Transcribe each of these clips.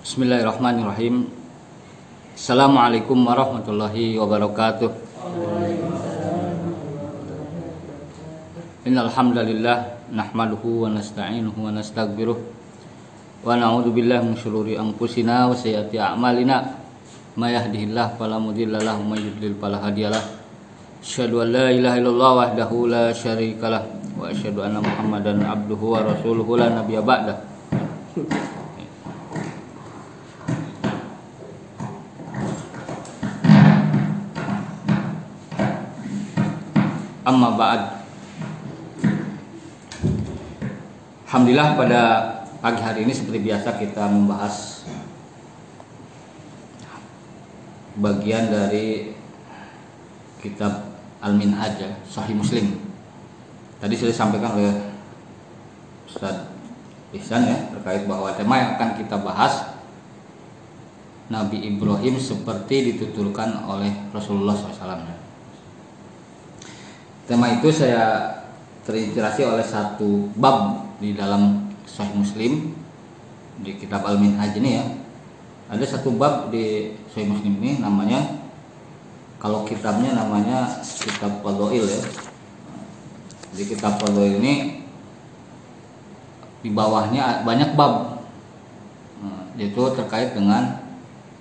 Bismillahirrahmanirrahim. Assalamualaikum warahmatullahi wabarakatuh. Innal hamdalillah nahmaduhu wa nasta'inuhu wa nastaghfiruh wa na'udzu billahi min shururi anfusina wa sayyiati a'malina. May yahdihillahu fala mudilla lahu wa may yudlil fala hadiyalah. Asyhadu an la ilaha illallah wahdahu la syarikalah wa asyhadu anna Muhammadan abduhu wa rasuluhu la nabiyya ba'dah. Amma ba'd. Alhamdulillah pada pagi hari ini seperti biasa kita membahas bagian dari kitab Al-Minhaj Sahih Muslim. Tadi sudah disampaikan oleh Ustaz Ihsan terkait bahwa tema yang akan kita bahas Nabi Ibrahim seperti dituturkan oleh Rasulullah SAW. Tema itu saya terinspirasi oleh satu bab di dalam Sahih Muslim di kitab Al-Minhaj ini ya. Ada satu bab di Sahih Muslim ini namanya, kalau kitabnya namanya Kitab Fadhail ya. Di Kitab Fadhail ini di bawahnya banyak bab, yaitu terkait dengan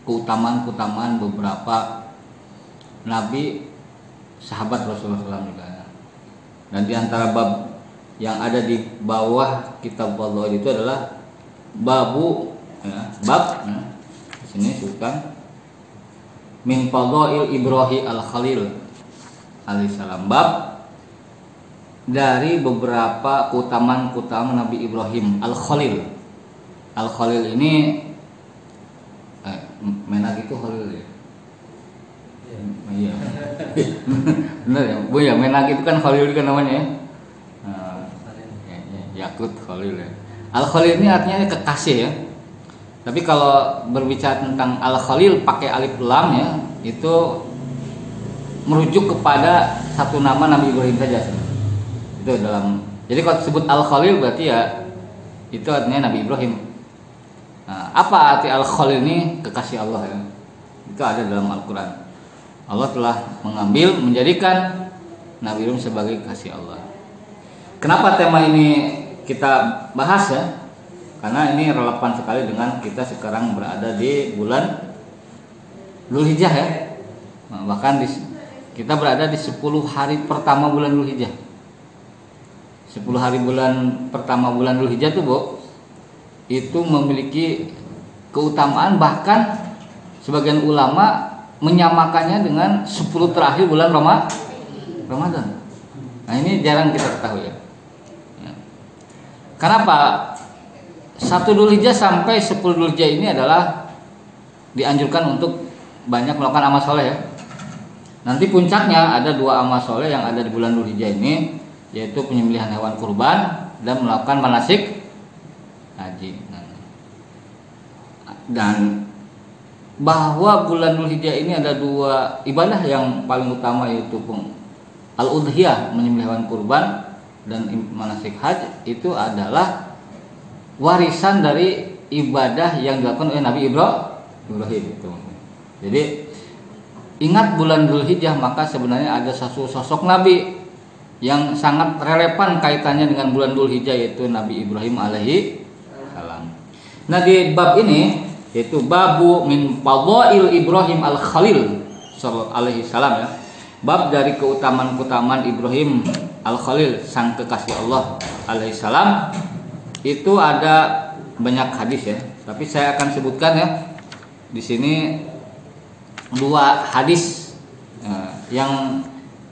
keutamaan-keutamaan beberapa nabi sahabat Rasulullah SAW juga. Dan di antara bab yang ada di bawah Kitab Fadhail itu adalah bab di sini disebutkan min fadhail Ibrahim al-Khalil alaihissalam, bab dari beberapa keutamaan-keutamaan Nabi Ibrahim al-Khalil. Al-Khalil ini menak itu Khalil ya. Iya. Benar ya, Bu ya, menak itu kan Khalil kan namanya ya. Yakut Khalil ya. Al-Khalil ini artinya kekasih ya. Tapi kalau berbicara tentang Al-Khalil pakai alif lam ya, itu merujuk kepada satu nama Nabi Ibrahim saja. Itu dalam. Jadi kalau disebut Al-Khalil berarti ya itu artinya Nabi Ibrahim. Nah, apa arti Al-Khalil ini? Kekasih Allah ya. Itu ada dalam Al-Qur'an. Allah telah menjadikan Nabi Ibrahim sebagai kekasih Allah. Kenapa tema ini kita bahas ya? Karena ini relevan sekali dengan kita sekarang berada di bulan Dzulhijjah ya. Nah, bahkan kita berada di 10 hari pertama bulan Dzulhijjah. 10 hari pertama bulan Dzulhijjah itu Bu, itu memiliki keutamaan, bahkan sebagian ulama menyamakannya dengan 10 terakhir bulan Ramadan. Nah ini jarang kita ketahui ya. Kenapa? 1 Dzulhijjah sampai 10 Dzulhijjah ini adalah dianjurkan untuk banyak melakukan amal soleh ya. Nanti puncaknya ada 2 amal soleh yang ada di bulan Dzulhijjah ini, yaitu penyembelihan hewan kurban dan melakukan manasik haji. Dan bahwa bulan Dzulhijjah ini ada 2 ibadah yang paling utama, yaitu al-udhiyah, menyembelih hewan kurban, dan manasik haji. Itu adalah warisan dari ibadah yang dilakukan oleh Nabi Ibrahim itu. Jadi ingat bulan Dzulhijjah, maka sebenarnya ada sosok Nabi yang sangat relevan kaitannya dengan bulan Dzulhijjah, yaitu Nabi Ibrahim alaihi salam. Nah di bab ini, yaitu babu min fadhail Ibrahim al-Khalil alaihi salam ya. Bab dari keutamaan-keutamaan Ibrahim al-Khalil, sang kekasih Allah alaihi salam. Itu ada banyak hadis ya. Tapi saya akan sebutkan ya di sini 2 hadis yang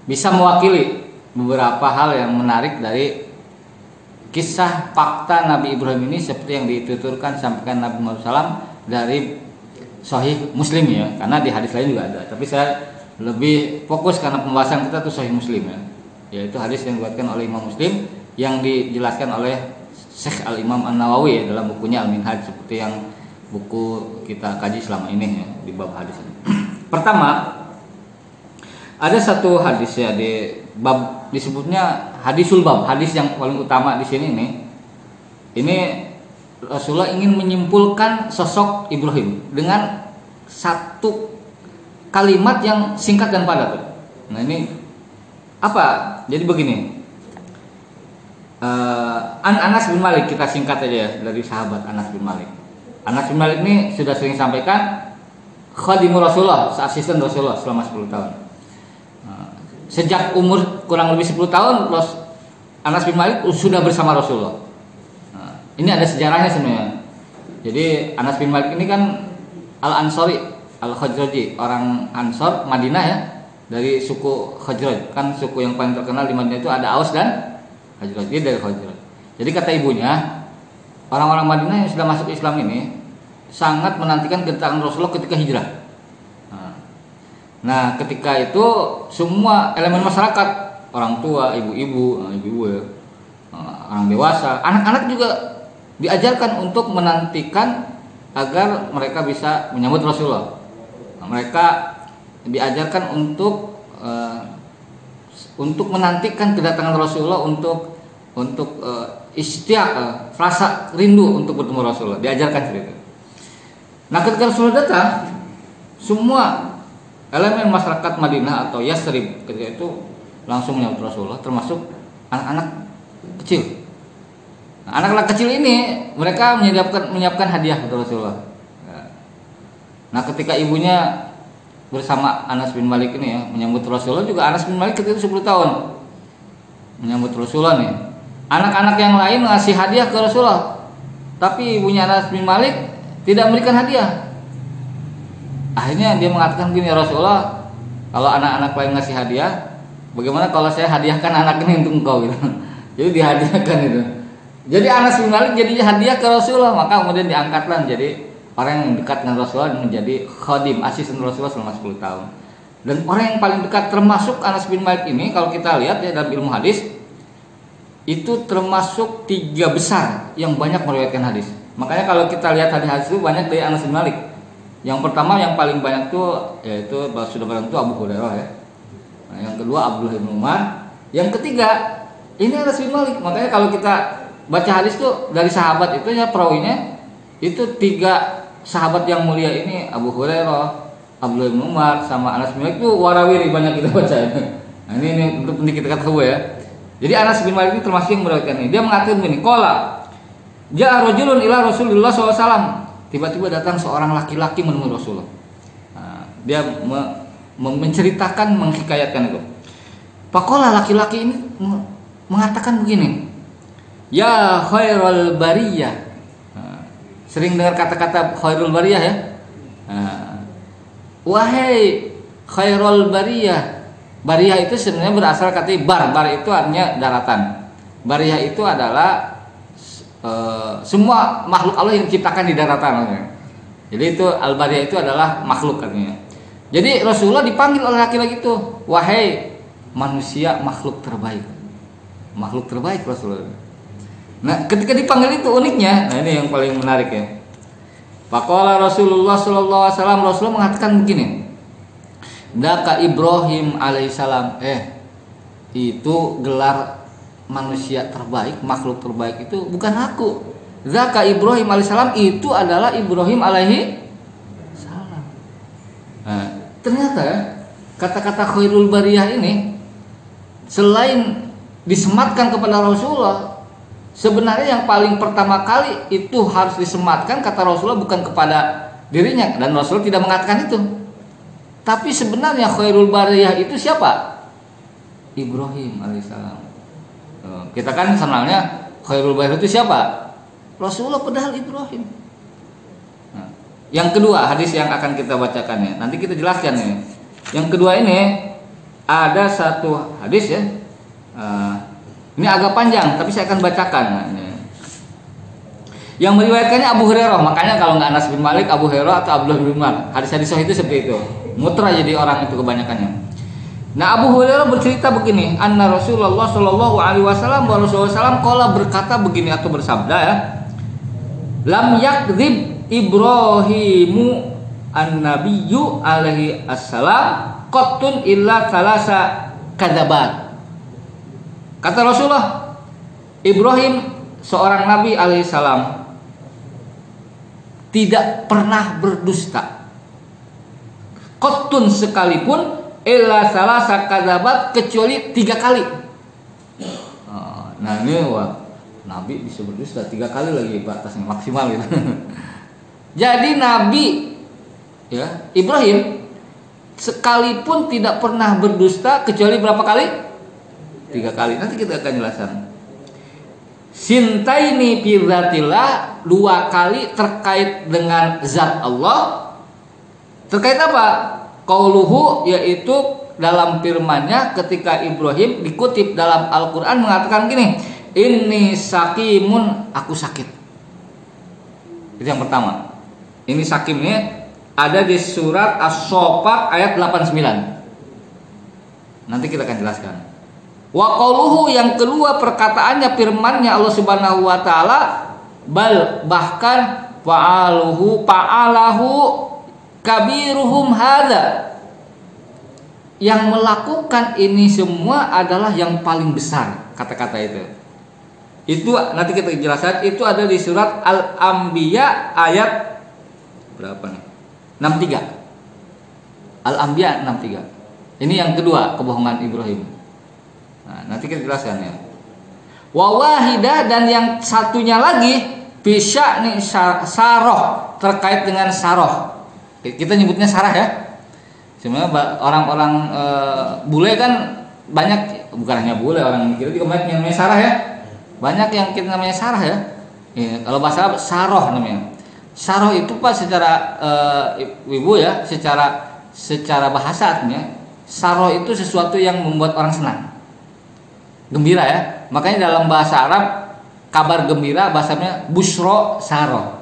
bisa mewakili beberapa hal yang menarik dari kisah fakta Nabi Ibrahim ini, seperti yang dituturkan sampaikan Nabi Muhammad SAW dari Sahih Muslim ya, karena di hadis lain juga ada. Tapi saya lebih fokus karena pembahasan kita tuh Sahih Muslim ya, yaitu hadis yang diriwayatkan oleh Imam Muslim yang dijelaskan oleh Syekh Al-Imam An-Nawawi ya, dalam bukunya Al-Minhaj, seperti yang buku kita kaji selama ini ya, di bab hadis ini. Pertama, ada satu hadis ya di bab disebutnya hadisul bab, hadis yang paling utama di sini nih. Ini Rasulullah ingin menyimpulkan sosok Ibrahim dengan satu kalimat yang singkat dan padat. Nah ini apa? Jadi begini. Anas bin Malik, kita singkat aja ya, dari sahabat Anas bin Malik. Anas bin Malik ini sudah sering sampaikan khadimul Rasulullah, asisten Rasulullah selama 10 tahun. Sejak umur kurang lebih 10 tahun Anas bin Malik sudah bersama Rasulullah. Ini ada sejarahnya sebenarnya. Jadi Anas bin Malik ini kan Al-Ansori, Al-Khazraji, orang Ansor Madinah ya, dari suku Khazraj. Kan suku yang paling terkenal di Madinah itu ada Aus dan Khazraj, dia dari Khazraj. Jadi kata ibunya, orang-orang Madinah yang sudah masuk Islam ini sangat menantikan kedatangan Rasulullah ketika hijrah. Nah, ketika itu semua elemen masyarakat, orang tua, ibu-ibu ya, orang dewasa, anak-anak juga diajarkan untuk menantikan agar mereka bisa menyambut Rasulullah. Mereka diajarkan untuk menantikan kedatangan Rasulullah, untuk istiaq, rasa rindu untuk bertemu Rasulullah, diajarkan seperti itu. Nah, ketika Rasulullah datang, semua elemen masyarakat Madinah atau Yasrib ketika itu langsung menyambut Rasulullah, termasuk anak-anak kecil. Nah, anak-anak kecil ini mereka menyiapkan hadiah untuk Rasulullah. Nah, ketika ibunya bersama Anas bin Malik ini ya menyambut Rasulullah, juga Anas bin Malik ketika itu 10 tahun menyambut Rasulullah nih. Anak-anak yang lain ngasih hadiah ke Rasulullah, tapi ibunya Anas bin Malik tidak memberikan hadiah. Akhirnya dia mengatakan begini, ya Rasulullah, kalau anak-anak lain ngasih hadiah, bagaimana kalau saya hadiahkan anak ini untuk engkau gitu. Jadi dihadiahkan itu. Jadi Anas bin Malik jadinya hadiah ke Rasulullah, maka kemudian diangkatlah jadi orang yang dekat dengan Rasulullah, menjadi khadim, asisten Rasulullah selama 10 tahun. Dan orang yang paling dekat termasuk Anas bin Malik ini, kalau kita lihat ya dalam ilmu hadis, itu termasuk 3 besar yang banyak meriwayatkan hadis. Makanya kalau kita lihat hadis-hadis itu banyak dari Anas bin Malik. Yang pertama yang paling banyak tuh yaitu sudah barang itu Abu Hurairah ya. Nah, yang kedua Abdullah bin Umar, yang ketiga ini Anas bin Malik. Makanya kalau kita baca hadis tuh dari sahabat itu ya perawinya itu 3 sahabat yang mulia ini, Abu Hurairah, Abdullah bin Umar sama Anas bin Malik itu warawiri banyak kita baca. Nah, ini untuk penting kita ketahui ya. Jadi Anas bin Malik ini termasuk yang meriwayatkan ini. Dia mengatakan begini, qala ja'a rajulun ila Rasulillah SAW. Tiba-tiba datang seorang laki-laki menemui Rasulullah. Nah, dia menceritakan, menghikayatkan itu. Faqala, laki-laki ini mengatakan begini, ya khairul bariyah. Nah, sering dengar kata-kata khairul bariyah ya. Nah, wahai khairul bariyah. Bariyah itu sebenarnya berasal kata bar itu artinya daratan. Bariyah itu adalah semua makhluk Allah yang diciptakan di daratan. Jadi itu al-bariyah itu adalah makhluk katanya. Jadi Rasulullah dipanggil oleh laki-laki itu, wahai manusia makhluk terbaik. Makhluk terbaik Rasulullah. Nah, ketika dipanggil itu uniknya, nah ini yang paling menarik ya. Faqala Rasulullah sallallahu alaihi wasallam, Rasulullah mengatakan begini. Daka Ibrahim alaihissalam, itu gelar manusia terbaik, makhluk terbaik itu bukan aku. Zaka Ibrahim alaihissalam, itu adalah Ibrahim alaihi salam. Nah, ternyata ya, kata-kata khairul bariyah ini selain disematkan kepada Rasulullah, sebenarnya yang paling pertama kali itu harus disematkan kata Rasulullah bukan kepada dirinya, dan Rasulullah tidak mengatakan itu. Tapi sebenarnya khairul bariyah itu siapa? Ibrahim alaihissalam. Kita kan kenalnya khairul bariyah itu siapa? Rasulullah, padahal Ibrahim. Nah, yang kedua hadis yang akan kita bacakan ya. Nanti kita jelaskan ya. Yang kedua ini ada satu hadis ya. Ini agak panjang, tapi saya akan bacakan. Nah, yang meriwayatkannya Abu Hurairah. Makanya kalau nggak Anas bin Malik, Abu Hurairah atau Abdullah bin Umar. Hadis-hadis sahih itu seperti itu. Mutra jadi orang itu kebanyakannya. Nah, Abu Hurairah bercerita begini, anna Rasulullah sallallahu alaihi wasallam wa Rasulullah sallam qala, berkata begini atau bersabda ya. Lam yakdzib Ibrahimu an-nabiyyu alaihi assalam qattun illa thalasa kadzabat. Kata Rasulullah, Ibrahim seorang nabi alaihi salam tidak pernah berdusta. Qattun sekalipun, illa salasa kadzabat, kecuali 3 kali. Nah ini wah, Nabi bisa berdusta 3 kali lagi batasnya maksimal gitu. Jadi Nabi ya Ibrahim sekalipun tidak pernah berdusta kecuali berapa kali? 3 kali. Nanti kita akan jelaskan. Sintaini fi dzatillah, 2 kali terkait dengan zat Allah. Terkait apa? Qauluhu, yaitu dalam firman-Nya ketika Ibrahim dikutip dalam Al-Qur'an mengatakan gini, inni sakimun, aku sakit. Itu yang pertama. Ini sakimnya ada di surat As-Saffat ayat 89. Nanti kita akan jelaskan. Wa qauluhu, yang kedua perkataannya, firman-Nya Allah Subhanahu wa taala, bal, bahkan fa'alahu kabiruhum hadza, yang melakukan ini semua adalah yang paling besar. Kata-kata itu nanti kita jelaskan. Itu ada di surat Al-Anbiya ayat berapa nih? 63. Al-Anbiya 63. Ini yang kedua kebohongan Ibrahim. Nah, nanti kita jelaskan ya. Wa wahidah, dan yang satunya lagi bisa nih saroh, terkait dengan saroh. Kita nyebutnya sarah ya. Sebenarnya orang-orang bule kan banyak, bukan hanya bule, orang kita juga banyak yang namanya sarah ya. Banyak yang kita namanya sarah ya. Kalau bahasa Arab saroh namanya. Saroh itu Pak secara ibu ya, secara bahasa artinya saroh itu sesuatu yang membuat orang senang, gembira ya. Makanya dalam bahasa Arab kabar gembira bahasanya busro saroh,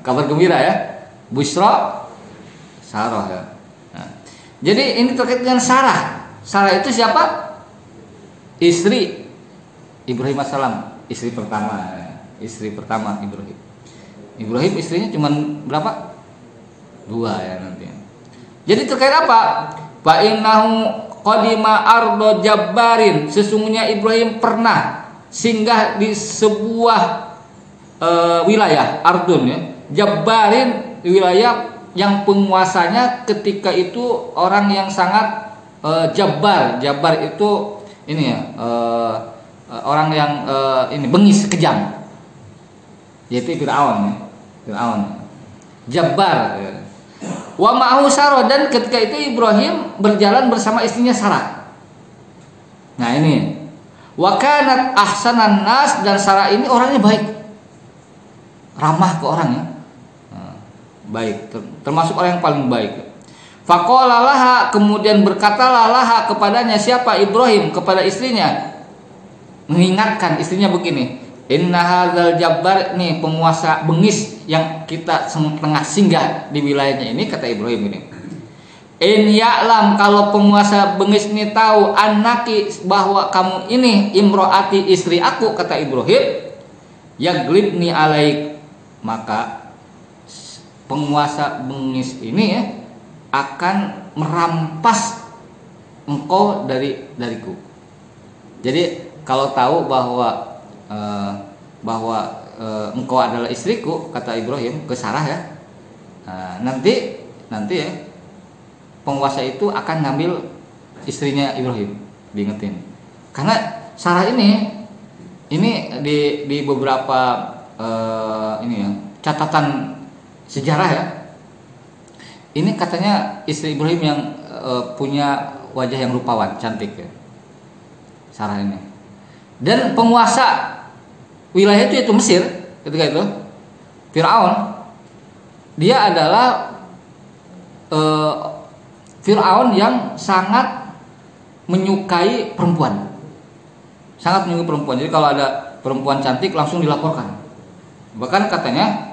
kabar gembira ya, busro saroh ya. Nah, jadi ini terkait dengan Sarah. Sarah itu siapa? Istri Ibrahim alaihissalam, istri pertama Ibrahim. Ibrahim istrinya cuma berapa? 2 ya nanti. Jadi terkait apa? Fa innahu qadima ardo jabbarin, sesungguhnya Ibrahim pernah singgah di sebuah wilayah ardun ya. Jabbarin, wilayah yang penguasanya ketika itu orang yang sangat jabbar. Jabbar itu ini ya, orang yang ini bengis, kejam. Yaitu Fir'aun ya. Jabbar ya. Wa ma'ahu Sarah, dan ketika itu Ibrahim berjalan bersama istrinya Sarah. Nah ini wa kanat ahsanan nas, dan Sarah ini orangnya baik, ramah ke orang ya. Baik, termasuk orang yang paling baik. Faqala laha, kemudian berkatalah laha kepadanya, siapa? Ibrahim kepada istrinya, mengingatkan istrinya begini, inna hadzal jabbar, nih penguasa bengis yang kita tengah singgah di wilayahnya ini, kata Ibrahim ini. In ya'lam, kalau penguasa bengis ini tahu, annaki, bahwa kamu ini imroati, istri aku, kata Ibrahim, yaglibni alaik, maka penguasa bengis ini ya akan merampas engkau dariku. Jadi kalau tahu bahwa engkau adalah istriku, kata Ibrahim ke Sarah ya, nanti ya penguasa itu akan ngambil istrinya Ibrahim, diingetin. Karena Sarah ini di beberapa ini ya catatan sejarah ya, ini katanya istri Ibrahim yang punya wajah yang rupawan, cantik ya, Sarah ini. Dan penguasa wilayah itu Mesir ketika itu, Fir'aun, dia adalah Fir'aun yang sangat menyukai perempuan, sangat menyukai perempuan. Jadi kalau ada perempuan cantik langsung dilaporkan. Bahkan katanya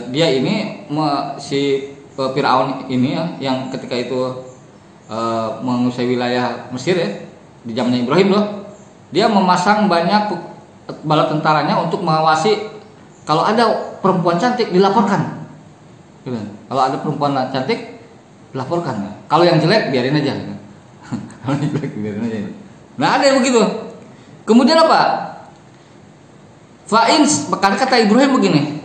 dia ini si Fir'aun ini ya, yang ketika itu menguasai wilayah Mesir ya, di zamannya Ibrahim loh, dia memasang banyak bala tentaranya untuk mengawasi kalau ada perempuan cantik dilaporkan. Kalau ada perempuan cantik dilaporkan. Kalau yang jelek biarin aja. Kalau yang jelek biarin aja. Nah ada yang begitu. Kemudian apa? Fa'in, kata Ibrahim begini,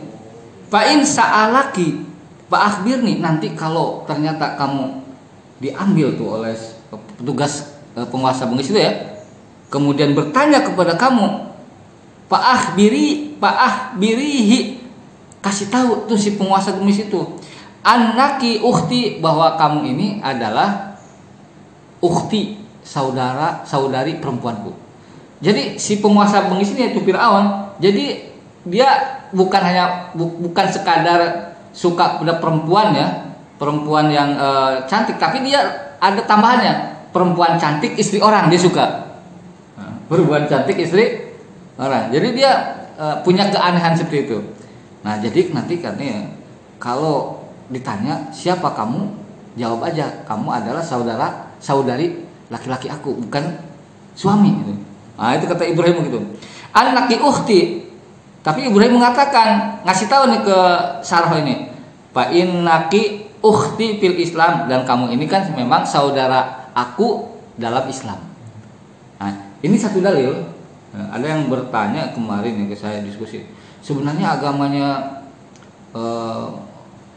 Fa'in sa'alaki fa'akhbirni, nanti kalau ternyata kamu diambil tuh oleh petugas penguasa bengis itu ya, kemudian bertanya kepada kamu, fa'akhbirihi, kasih tahu tuh si penguasa bengis itu, annaki ukhti, bahwa kamu ini adalah ukhti, saudari perempuanku. Jadi si penguasa bengis ini yaitu Fir'aun, jadi dia bukan sekadar suka pada perempuan ya, perempuan yang cantik, tapi dia ada tambahannya, perempuan cantik istri orang dia suka. Perempuan cantik istri orang. Jadi dia punya keanehan seperti itu. Nah, jadi nanti katanya kalau ditanya siapa kamu, jawab aja kamu adalah saudari laki-laki aku, bukan suami gitu. Nah, itu kata Ibrahim gitu. Annaki ukhti. Tapi Ibrahim mengatakan, ngasih tahu nih ke Sarah ini, fa innaki ukhti fil Islam, dan kamu ini kan memang saudara aku dalam Islam. Nah, ini satu dalil. Nah, ada yang bertanya kemarin ke saya diskusi, sebenarnya agamanya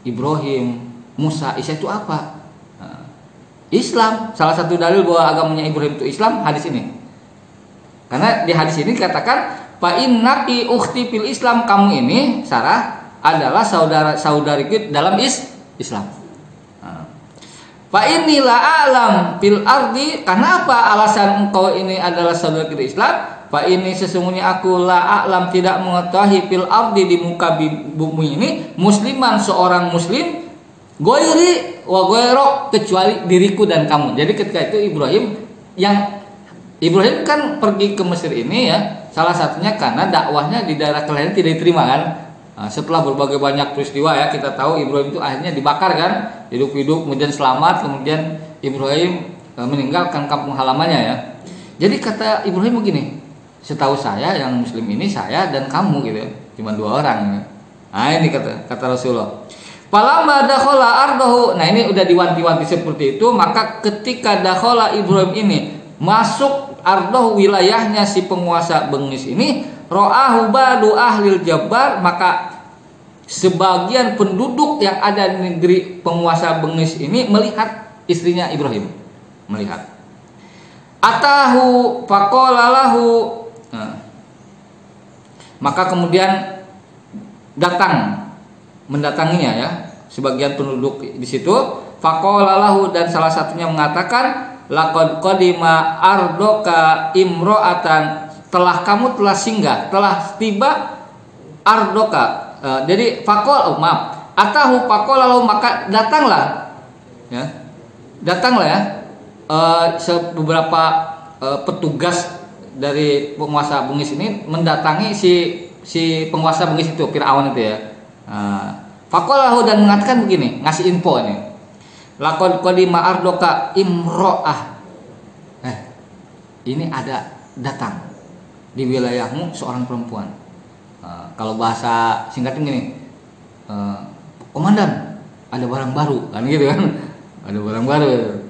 Ibrahim, Musa, Isa itu apa? Nah, Islam. Salah satu dalil bahwa agamanya Ibrahim itu Islam, hadis ini. Karena di hadis ini dikatakan, fa innaki ukhti fil Islam, kamu ini Sarah adalah saudariku dalam Islam. Fa inni la a'lam fil ardi, karena apa alasan engkau ini adalah saudariku di Islam? Fa ini sesungguhnya aku la a'lam, tidak mengetahui fil ardi, di muka bumi ini, musliman, seorang muslim, goiri wa goirok, kecuali diriku dan kamu. Jadi ketika itu Ibrahim kan pergi ke Mesir ini ya, salah satunya karena dakwahnya di daerah kelahiran tidak diterima kan. Nah, setelah berbagai banyak peristiwa ya, kita tahu Ibrahim itu akhirnya dibakar kan, hidup-hidup, kemudian selamat, kemudian Ibrahim meninggalkan kampung halamannya ya. Jadi kata Ibrahim begini, setahu saya yang muslim ini saya dan kamu gitu ya, cuma 2 orang ya. Nah ini kata Rasulullah. Falamma dakhala ardahu, nah ini udah diwanti-wanti seperti itu, maka ketika dakhala Ibrahim ini masuk ardahu, wilayahnya si penguasa bengis ini, ro'ahu badu ahlil jabbar, maka sebagian penduduk yang ada di negeri penguasa bengis ini melihat istrinya Ibrahim, melihat. Atahu faqala lahu, nah, maka kemudian mendatanginya ya, sebagian penduduk di situ, faqala lahu, dan salah satunya mengatakan, laqad qadima ardoka imro'atan, telah singgah, telah tiba ardoka. Jadi atahu faqala lahu, maka datanglah ya. Beberapa petugas dari penguasa bengis ini mendatangi si penguasa bengis itu, Fir'aun itu ya. Faqala lahu, dan mengatakan begini, ngasih info ini. Laqad qadima ardoka imro'ah. Ini ada datang di wilayahmu seorang perempuan. Kalau bahasa singkatnya gini, komandan, ada barang baru kan gitu kan. Ada barang baru.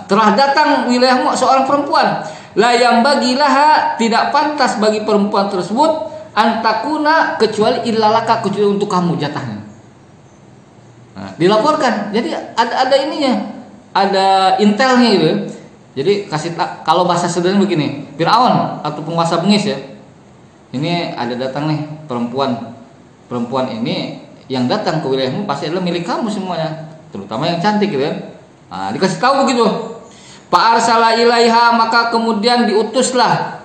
Telah datang wilayahmu seorang perempuan. La yang bagilah, tidak pantas bagi perempuan tersebut, antakuna, kecuali illalaka, kecuali untuk kamu jatahnya. Dilaporkan, jadi ada ininya, ada intelnya gitu. Jadi kalau bahasa sederhana begini, Fir'aun atau penguasa bengis ya, ini ada datang nih perempuan ini yang datang ke wilayahmu pasti adalah milik kamu semuanya, terutama yang cantik gitu kan. Dikasih tahu begitu. Fa arsala ilaiha, maka kemudian diutuslah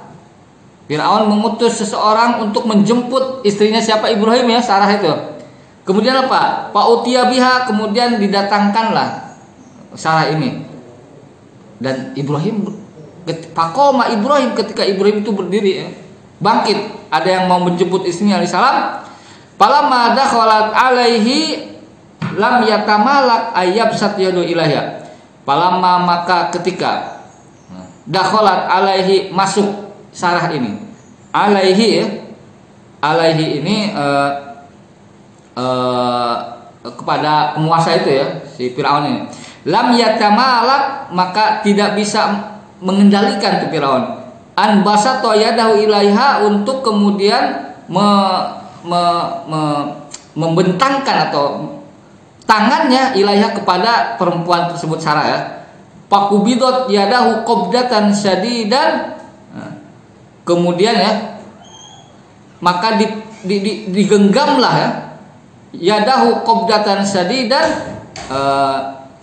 Fir'aun, mengutus seseorang untuk menjemput istrinya siapa, Ibrahim ya, Sarah itu. Kemudian apa? Fa'utiya biha, kemudian didatangkanlah Sarah ini. Dan Ibrahim, faqoma Ibrahim, ketika Ibrahim itu berdiri ya, bangkit, ada yang mau menjemput istrinya alaihissalam. Falamma dakhalat alaihi lam yatamalak ayyabsat yadu ilahya. Falamma, maka ketika dakhalat alaihi, masuk Sarah ini. Alaihi ya. Alaihi ini kepada penguasa itu ya, si Fir'aun ini. Lam yatamalak, maka tidak bisa mengendalikan tuh Fir'aun. An basato yadahu ilaiha, untuk kemudian membentangkan atau tangannya ilaiha kepada perempuan tersebut Sarah ya. Fakubidot yadahu qabdatan syadidan. Kemudian ya, maka digenggamlah ya, yadahu qabdatan syadidan,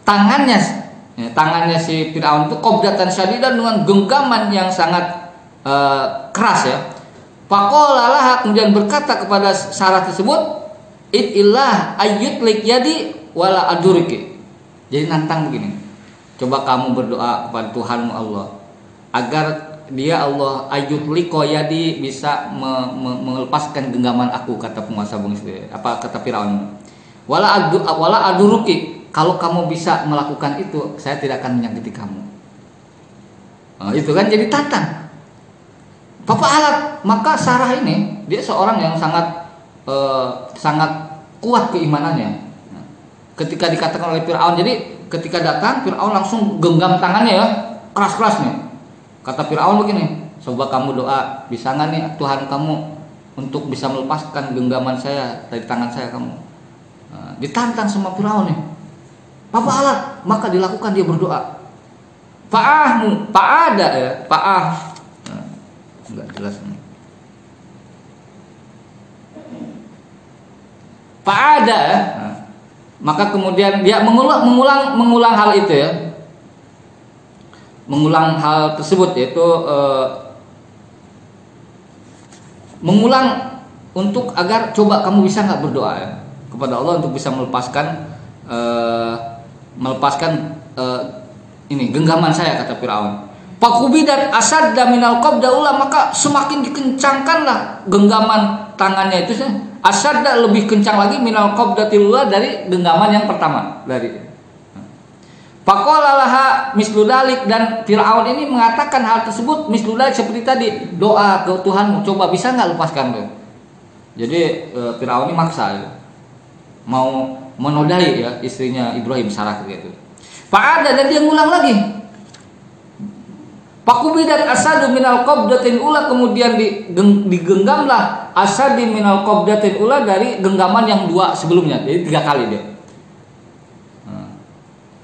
tangannya si Firaun itu qabdatan syadidan dengan genggaman yang sangat keras ya. Faqala laha, kemudian berkata kepada Sarah tersebut, "Idillah ayyutlik yadi wala aduriki." Jadi nantang begini. Coba kamu berdoa kepada Tuhanmu Allah agar dia Allah ayyutliko yadi bisa melepaskan genggaman aku, kata penguasa bangsa kata Firaun. Wala aduruki, kalau kamu bisa melakukan itu saya tidak akan menyakiti kamu. Itu kan jadi tantang. Papa alat, maka Sarah ini dia seorang yang sangat kuat keimanannya. Ketika dikatakan oleh Firaun, jadi ketika datang Firaun langsung genggam tangannya ya, keras-keras nih. Kata Firaun begini, coba kamu doa, bisa nggak nih Tuhan kamu untuk bisa melepaskan genggaman saya dari tangan saya kamu. Ditantang sama Firaun nih. Papa alat, maka dilakukan, dia berdoa. Fa'ada ya, enggak jelas nih. Fa'ada ya. Maka kemudian dia mengulang hal itu ya. Mengulang hal tersebut, yaitu mengulang untuk agar coba kamu bisa nggak berdoa ya, kepada Allah untuk bisa melepaskan ini genggaman saya, kata Firaun. Fakubidat asad daminal qabda ula, maka semakin dikencangkanlah genggaman tangannya itu, asad lebih kencang lagi minal qabdatil ula, dari genggaman yang pertama dari. Faqala laha misludalik, dan Firaun ini mengatakan hal tersebut misludalik seperti tadi, doa ke Tuhanmu, coba bisa nggak lepaskan tuh. Jadi Firaun ini maksa ya, mau menodai ya istrinya Ibrahim, Sarah gitu. Fa'ada, dan dia ngulang lagi. Fakubidat asadu minal qabdatin ula, kemudian digenggamlah asadi minal qabdatin ula, dari genggaman yang dua sebelumnya. Jadi 3 kali dia.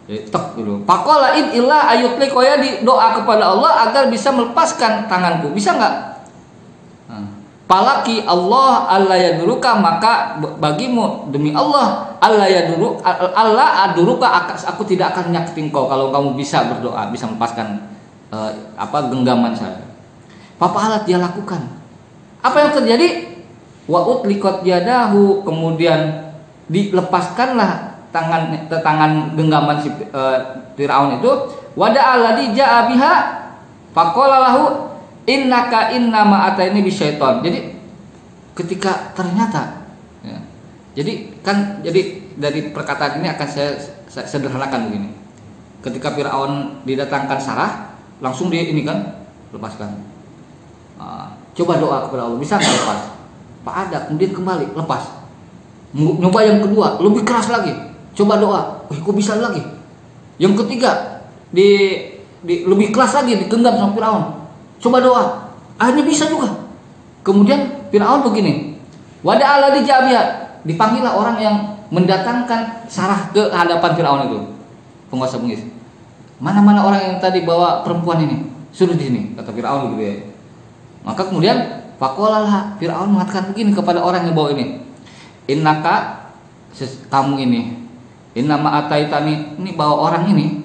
Tek dulu. Faqala idillah ayyutliko yadi, doa kepada Allah agar bisa melepaskan tanganku. Bisa enggak? Palaki Allah alla yaduruka, maka bagimu demi Allah Allah aduruka, aku tidak akan nyakitin kau kalau kamu bisa berdoa, bisa melepaskan genggaman saya. Papa alat, dia lakukan. Apa yang terjadi? Wa utliqat yadahu, kemudian dilepaskanlah tangan genggaman si Firaun itu. Wada alladhi ja'a biha faqala lahu innaka innama ataini bisyaiton. Jadi ketika ternyata ya, jadi dari perkataan ini akan saya sederhanakan begini. Ketika Firaun didatangkan Sarah, langsung dia ini kan lepaskan. Coba doa kepada Allah, bisa nggak lepas? Pak ada, kemudian kembali lepas. Nyoba yang kedua, lebih keras lagi. Coba doa, kok bisa lagi. Yang ketiga, lebih keras lagi, digenggam sama Firaun. Coba doa, akhirnya bisa juga. Kemudian Firaun begini, wada alladhi ja'a, dipanggillah orang yang mendatangkan Sarah ke hadapan Firaun itu, penguasa bengis. Mana-mana orang yang tadi bawa perempuan ini, suruh di sini, kata Firaun gitu ya. Maka kemudian faqala Firaun mengatakan begini kepada orang yang bawa ini, innaka, kamu ini, innama ataitani, ini bawa orang ini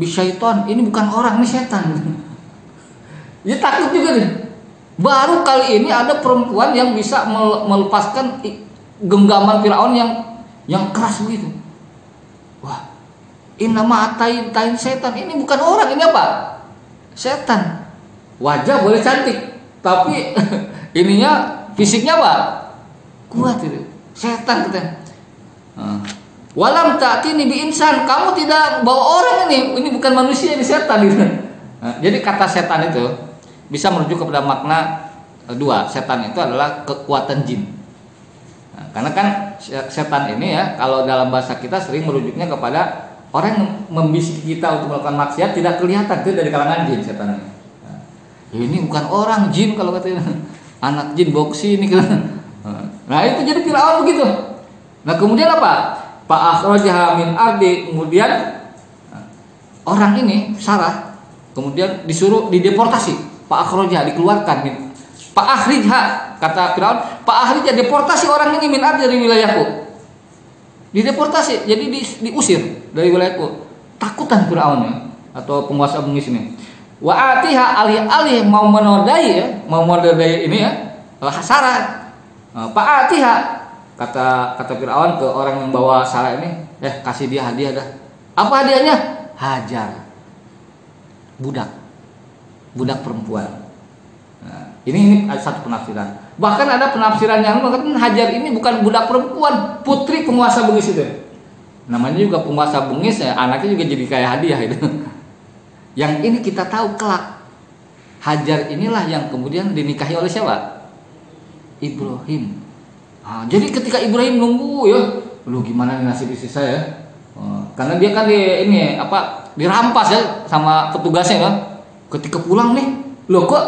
bisyaiton, ini bukan orang, ini setan. Dia takut juga nih. Baru kali ini ada perempuan yang bisa melepaskan genggaman Firaun yang keras begitu. Wah, innama ataitain setan, ini bukan orang, ini apa? Setan. Wajah boleh cantik, tapi ininya fisiknya apa? Kuat itu. Setan katanya. Walam ta'tini bi insan, kamu tidak bawa orang ini bukan manusia, ini setan gitu. Jadi kata setan itu bisa merujuk kepada makna dua. Setan itu adalah kekuatan jin. Karena kan setan ini ya, kalau dalam bahasa kita sering merujuknya kepada orang yang membisiki kita untuk melakukan maksiat tidak kelihatan, itu dari kalangan jin setan ini. Ini bukan orang, jin kalau katanya, anak jin boksi ini. Nah itu jadi Firaun begitu. Nah kemudian apa? Pak akhrajaha min ardi, kemudian orang ini Sarah kemudian disuruh dideportasi. Pak akhrajaha, dikeluarkan min. Pak akhrijha, kata Firaun, Pak akhrijha, deportasi orang ini min ardi, dari wilayahku. Dideportasi, jadi diusir dari wilayahku. Takutan Firaun ya, atau penguasa bengis ini. Wa atiha, alih-alih mau menodai ini ya, Sarah. Pak atiha, kata Firaun ke orang yang bawa Sarah ini, kasih dia hadiah dah. Apa hadiahnya? Hajar, budak perempuan. Nah, ini satu penafsiran. Bahkan ada penafsiran yang mengatakan Hajar ini bukan budak perempuan, putri penguasa bengis itu. Namanya juga penguasa bengis ya, anaknya juga jadi kayak hadiah itu. Yang ini kita tahu kelak Hajar inilah yang kemudian dinikahi oleh siapa? Ibrahim. Nah, jadi ketika Ibrahim nunggu ya, lu gimana nih nasib istri saya? Karena dia kan dirampas ya sama petugasnya kan. Ketika pulang nih, lo kok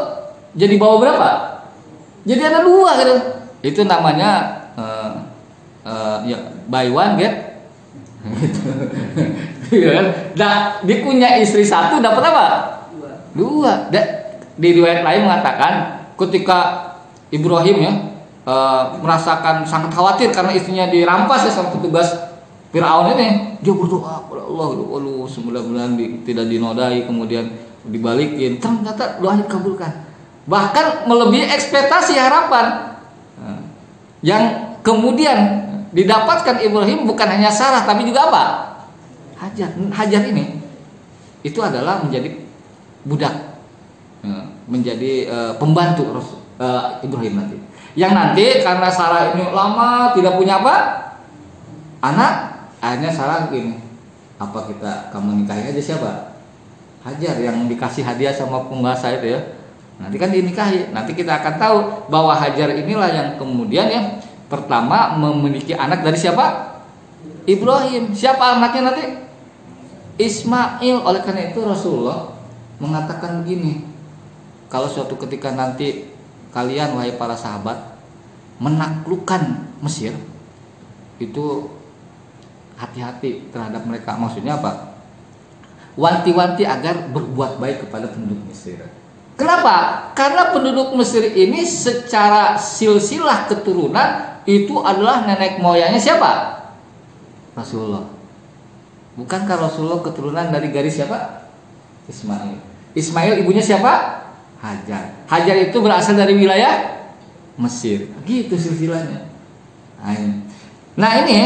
jadi bawa berapa? Jadi ada 2 gitu. Itu namanya buy one get. Nah, dia punya istri 1 dapat apa? 2. Di riwayat lain mengatakan ketika Ibrahim ya merasakan sangat khawatir karena istrinya dirampas ya sama petugas Firaun ini, dia berdoa kepada Allah, mudah-mudahan tidak dinodai, kemudian dibalikin. Ternyata doanya dikabulkan. Bahkan melebihi ekspektasi harapan. Yang kemudian didapatkan Ibrahim bukan hanya Sarah tapi juga apa? Hajar ini itu adalah menjadi budak, menjadi pembantu Ibrahim nanti. Yang nanti karena Sarah ini lama tidak punya anak, akhirnya Sarah gini, kamu nikahin aja siapa? Hajar, yang dikasih hadiah sama penguasa itu ya. Nanti kan dinikahi. Nanti kita akan tahu bahwa Hajar inilah yang kemudian ya pertama memiliki anak dari siapa? Ibrahim. Siapa anaknya nanti? Ismail. Oleh karena itu Rasulullah mengatakan begini, kalau suatu ketika nanti kalian wahai para sahabat menaklukkan Mesir, itu hati-hati terhadap mereka. Maksudnya apa? Wanti-wanti agar berbuat baik kepada penduduk Mesir. Kenapa? Karena penduduk Mesir ini secara silsilah keturunan itu adalah nenek moyangnya siapa? Rasulullah. Bukankah Rasulullah keturunan dari garis siapa? Ismail. Ismail ibunya siapa? Hajar. Hajar itu berasal dari wilayah Mesir. Gitu silsilahnya. Nah ini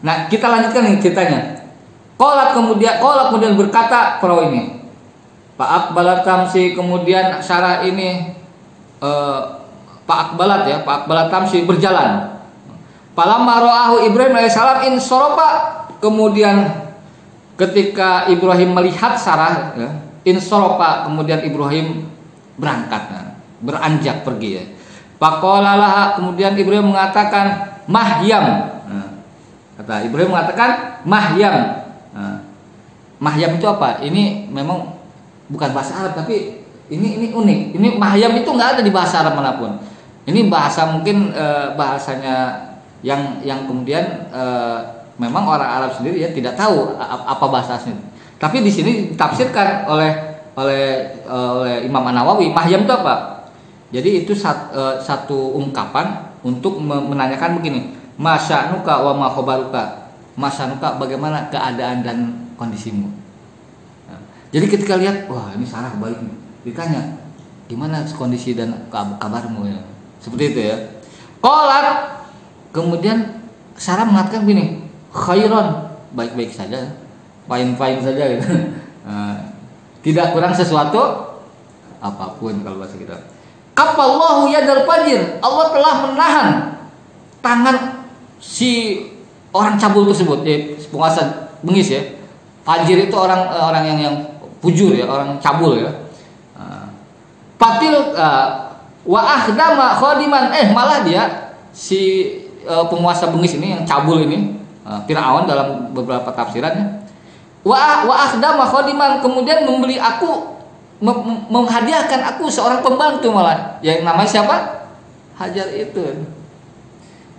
nah kita lanjutkan nih ceritanya. Qolat kemudian berkata perawi ini, Pak Akbalat Tamsi, kemudian Sarah ini Pak Akbalat Tamsi berjalan. Falamma ra'ahu Ibrahim alaihissalam insorofa, kemudian ketika Ibrahim melihat Sarah ya, insorofa, kemudian Ibrahim berangkat, beranjak pergi ya. Faqala laha, kemudian Ibrahim mengatakan mahyam. Kata Ibrahim mengatakan mahyam. Mahyam itu apa? Ini memang bukan bahasa Arab tapi ini unik. Ini mahyam itu nggak ada di bahasa Arab manapun. Ini bahasa mungkin bahasanya yang kemudian memang orang Arab sendiri ya tidak tahu apa bahasa asli. Tapi di sini ditafsirkan oleh Imam An-Nawawi, mahyam itu apa? Jadi itu satu ungkapan untuk menanyakan begini, masyanuka wa ma khabaruka. Masyanuka, bagaimana keadaan dan kondisimu. Nah, jadi ketika lihat, wah ini Sarah balik nih, ditanya gimana kondisi dan kabarmu ya. Seperti itu ya. Qolat, kemudian Sarah mengatakan begini, khairon, baik-baik saja, fine-fine saja gitu. Tidak kurang sesuatu apapun kalau bahasa kita. Kafallahu yadal fajir, Allah telah menahan tangan si orang cabul tersebut, penguasa bengis ya. Fajir itu orang yang fujur ya, orang cabul ya. Patil wa akhdama khadiman, malah dia si penguasa bengis ini yang cabul ini, Firaun dalam beberapa tafsirannya. Wa akhdama khadiman, kemudian membeli aku, menghadiahkan aku seorang pembantu malah, yang namanya siapa? Hajar itu.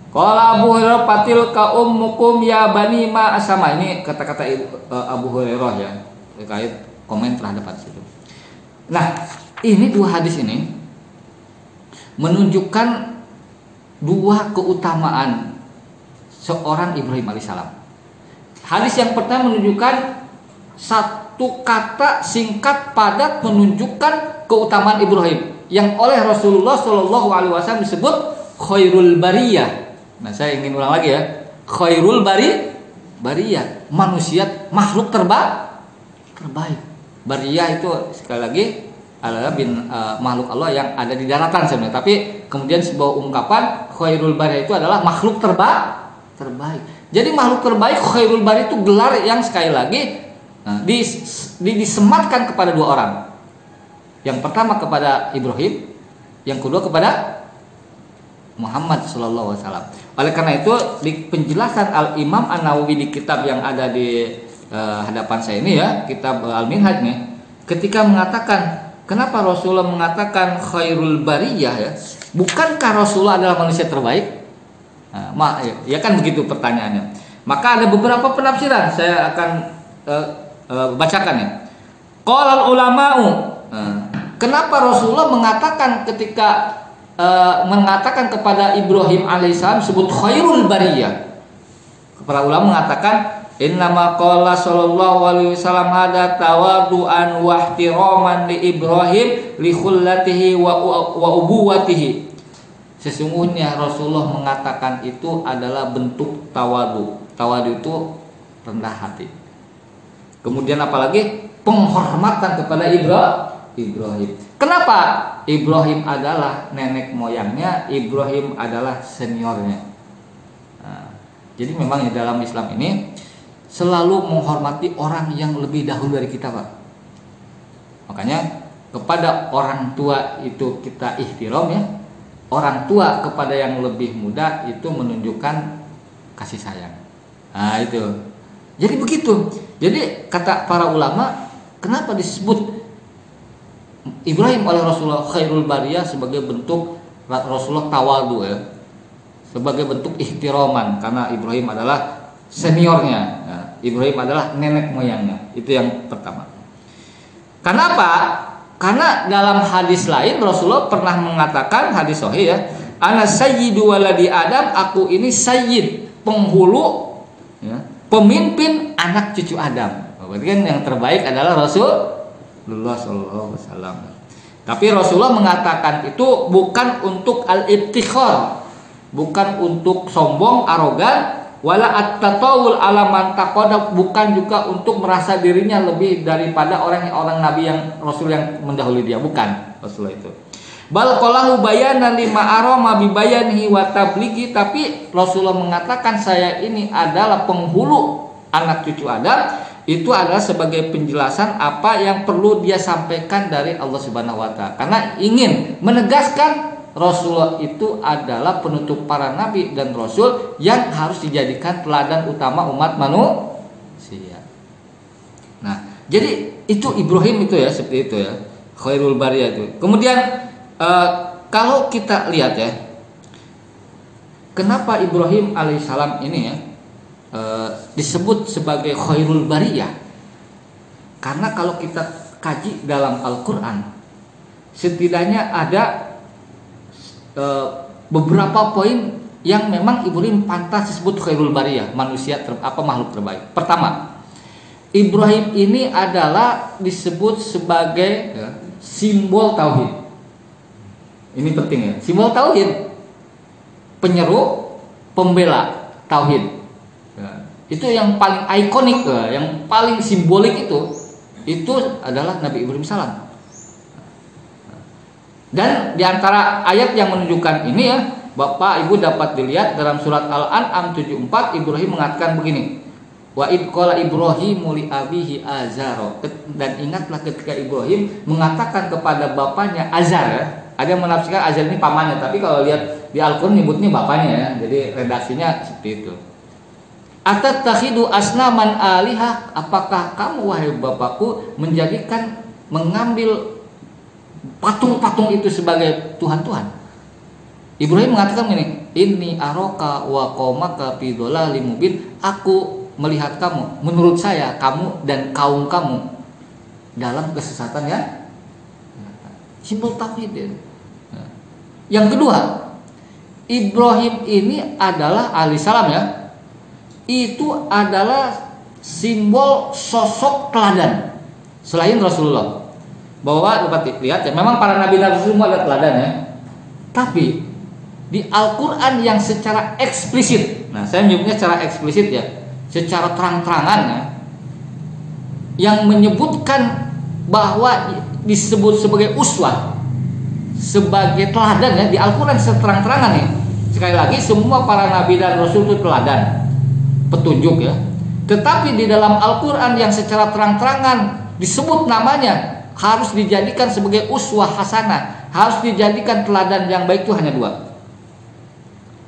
Qala Abu Hurairah patil ka ummukum ya bani ma asama. Ini kata-kata Abu Hurairah ya terkait komen terhadap hadis itu. Nah, ini dua hadis ini menunjukkan dua keutamaan seorang Ibrahim alaihissalam. Hadis yang pertama menunjukkan satu kata singkat padat menunjukkan keutamaan Ibrahim yang oleh Rasulullah Shallallahu Alaihi Wasallam disebut khairul bariyah. Nah, saya ingin ulang lagi ya, khairul bariyah, manusia makhluk terbaik. Bariyah itu sekali lagi adalah makhluk Allah yang ada di daratan sebenarnya. Tapi kemudian sebuah ungkapan khairul bariyah itu adalah makhluk terbaik. Jadi makhluk terbaik khairul bariyah itu gelar yang sekali lagi disematkan kepada dua orang. Yang pertama kepada Ibrahim, yang kedua kepada Muhammad sallallahu alaihi wasallam. Oleh karena itu di penjelasan Al-Imam An-Nawawi di kitab yang ada di hadapan saya ini ya, kitab Al-Minhaj nih, ketika mengatakan kenapa Rasulullah mengatakan khairul bariyah ya, bukankah Rasulullah adalah manusia terbaik? Nah, ya kan begitu pertanyaannya. Maka ada beberapa penafsiran saya akan bacakan ya. Qala ulama'u, kenapa Rasulullah mengatakan ketika mengatakan kepada Ibrahim alaihissalam sebut khairul bariyah? Para ulama mengatakan innama qala sallallahu alaihi wasallam hada tawadu'an wa ihtiraman li Ibrahim li khullatihi wa ubuwatihi. Sesungguhnya Rasulullah mengatakan itu adalah bentuk tawadu. Tawadu itu rendah hati. Kemudian apalagi penghormatan kepada Ibrahim. Kenapa? Ibrahim adalah nenek moyangnya, Ibrahim adalah seniornya. Nah, jadi memang di dalam Islam ini selalu menghormati orang yang lebih dahulu dari kita, Pak. Makanya kepada orang tua itu kita ihtiram ya. Orang tua kepada yang lebih muda itu menunjukkan kasih sayang. Nah, itu. Jadi begitu. Jadi kata para ulama, kenapa disebut Ibrahim oleh Rasulullah khairul bariyah sebagai bentuk Rasulullah tawadu ya, sebagai bentuk ihtiraman karena Ibrahim adalah seniornya, ya, Ibrahim adalah nenek moyangnya. Itu yang pertama. Kenapa? Karena dalam hadis lain Rasulullah pernah mengatakan, hadis sahih ya, ana sayyidu waladi Adam, aku ini sayyid, penghulu ya, pemimpin anak cucu Adam. Berarti kan yang terbaik adalah Rasulullah sallallahu alaihi wasallam. Tapi Rasulullah mengatakan itu bukan untuk al-ibtikhar, bukan untuk sombong, arogan, wala at-tatawul ala man taqaddam, bukan juga untuk merasa dirinya lebih daripada orang nabi yang Rasul yang mendahului dia, bukan Rasulullah itu. Bal qalahu bayanan lima arama bi bayanihi wa tablighi, tapi Rasulullah mengatakan saya ini adalah penghulu anak cucu Adam. Itu adalah sebagai penjelasan apa yang perlu dia sampaikan dari Allah Subhanahu wa taala. Karena ingin menegaskan Rasulullah itu adalah penutup para nabi dan rasul yang harus dijadikan teladan utama umat manusia. Nah, jadi itu Ibrahim itu ya, seperti itu ya. Khairul bariyah itu. Kemudian kalau kita lihat ya, kenapa Ibrahim alaihissalam ini ya disebut sebagai khairul bariyah? Karena kalau kita kaji dalam Al-Quran, setidaknya ada beberapa poin yang memang Ibrahim pantas disebut khairul bariyah, manusia makhluk terbaik. Pertama, Ibrahim ini adalah disebut sebagai simbol tauhid. Ini penting ya, simbol tauhid, penyeru, pembela tauhid. Itu yang paling ikonik, yang paling simbolik itu adalah Nabi Ibrahim salam. Dan diantara ayat yang menunjukkan ini ya, Bapak Ibu dapat dilihat dalam surat Al-An'am 74, Ibrahim mengatakan begini, wa id qala Ibrahimu li abihi Azar, dan ingatlah ketika Ibrahim mengatakan kepada bapaknya Azar ya. Ada yang menafsirkan Azar ini pamannya, tapi kalau lihat di Al-Qur'an nyebutnya bapaknya ya. Jadi redaksinya seperti itu. Atatakhidu asnaman alihah, apakah kamu wahai bapakku mengambil patung-patung itu sebagai Tuhan-Tuhan? Ibrahim mengatakan ini, inni aroka wa qaumaka fi dhalalim mubin. Aku melihat kamu, menurut saya kamu dan kaum kamu dalam kesesatan ya. Simpel tauhid ya. Yang kedua, Ibrahim ini adalah alaihissalam ya. Itu adalah simbol sosok teladan selain Rasulullah. Bahwa dapat lihat ya, memang para nabi dan rasul semua adalah teladan ya. Tapi di Al-Quran yang secara eksplisit, nah saya menyebutnya secara eksplisit ya, secara terang-terangan ya, yang menyebutkan bahwa disebut sebagai uswah, sebagai teladan ya, di Al-Quran seterang-terangan nih. Sekali lagi, semua para nabi dan rasul itu teladan, petunjuk ya. Tetapi di dalam Al-Quran yang secara terang-terangan disebut namanya, harus dijadikan sebagai uswah hasanah, harus dijadikan teladan yang baik, itu hanya dua,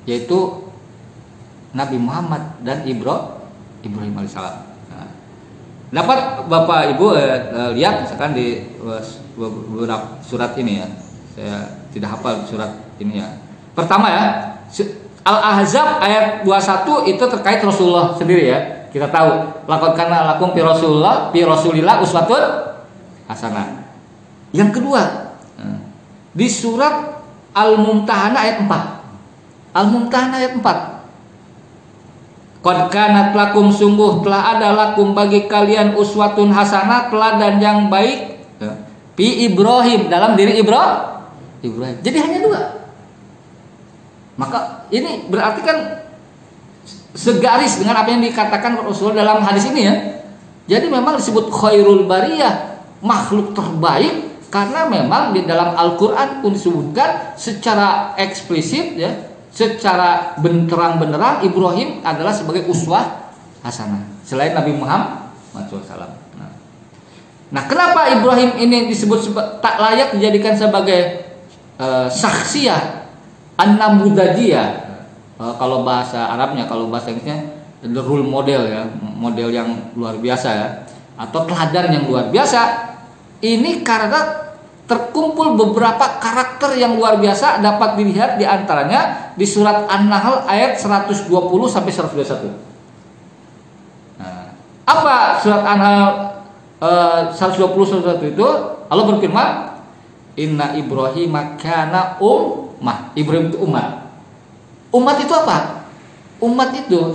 yaitu Nabi Muhammad dan Ibrahim alaihissalam. Nah, dapat Bapak Ibu lihat misalkan di beberapa surat ini ya, saya tidak hafal surat ini ya. Pertama ya, Al-Ahzab ayat 21 itu terkait Rasulullah sendiri ya. Kita tahu, laqad kana lakum fi Rasulillah uswatun hasanah. Yang kedua, di surat Al-Mumtahanah ayat 4. Al-Mumtahanah ayat 4. Qad kanat lakum, sungguh telah ada lakum bagi kalian uswatun hasanah, teladan yang baik fi Ibrahim, dalam diri Ibrahim. Jadi hanya dua. Maka ini berarti kan segaris dengan apa yang dikatakan Rasulullah dalam hadis ini ya. Jadi memang disebut khairul bariyah, makhluk terbaik, karena memang di dalam Al-Quran pun disebutkan secara eksplisit ya, secara terang-benderang Ibrahim adalah sebagai uswah hasanah selain Nabi Muhammad SAW. Nah, kenapa Ibrahim ini disebut tak layak dijadikan sebagai saksiyah an-namudajiyah? Kalau bahasa Arabnya, kalau bahasa Inggrisnya the role model ya, model yang luar biasa ya, atau teladan yang luar biasa. Ini karena terkumpul beberapa karakter yang luar biasa, dapat dilihat di antaranya di surat An-Nahl ayat 120 sampai 121. Nah, apa surat An-Nahl 120 itu? Allah berfirman, Inna Ibrahim kana ummah. Ibrahim itu umat. Umat itu apa? Umat itu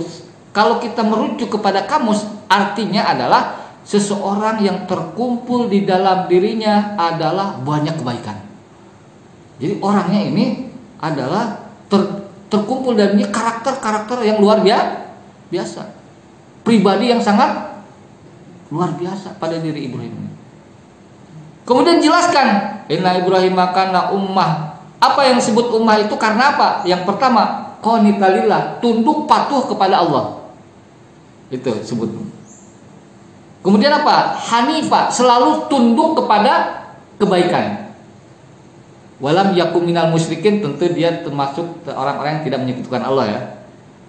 kalau kita merujuk kepada kamus, artinya adalah seseorang yang terkumpul di dalam dirinya adalah banyak kebaikan. Jadi orangnya ini adalah terkumpul darinya karakter-karakter yang luar biasa, pribadi yang sangat luar biasa pada diri Ibrahim. Kemudian jelaskan, Inna Ibrahim kana ummah. Apa yang disebut ummah itu karena apa? Yang pertama, qanitalillah, tunduk patuh kepada Allah. Itu sebut. Kemudian apa? Hanifah, selalu tunduk kepada kebaikan. Walam yakum minal musyrikin, tentu dia termasuk orang-orang yang tidak menyekutukan Allah ya.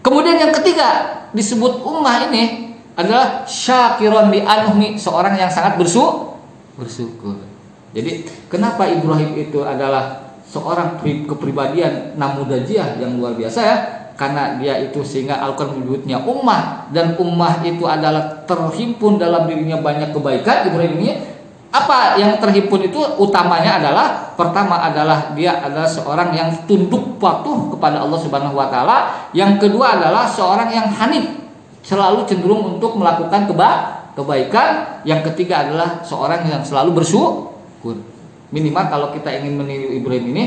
Kemudian yang ketiga disebut ummah ini adalah syakiron li anhumi, seorang yang sangat bersyukur. Jadi kenapa Ibrahim itu adalah seorang kepribadian namudajiyah yang luar biasa ya? Karena dia itu sehingga Al-Quran menyebutnya ummah, dan ummah itu adalah terhimpun dalam dirinya banyak kebaikan. Ibrahim ini apa yang terhimpun itu utamanya adalah, pertama adalah dia adalah seorang yang tunduk patuh kepada Allah Subhanahu wa taala. Yang kedua adalah seorang yang hanif, selalu cenderung untuk melakukan kebaikan. Yang ketiga adalah seorang yang selalu bersyukur. Minimal kalau kita ingin meniru Ibrahim ini,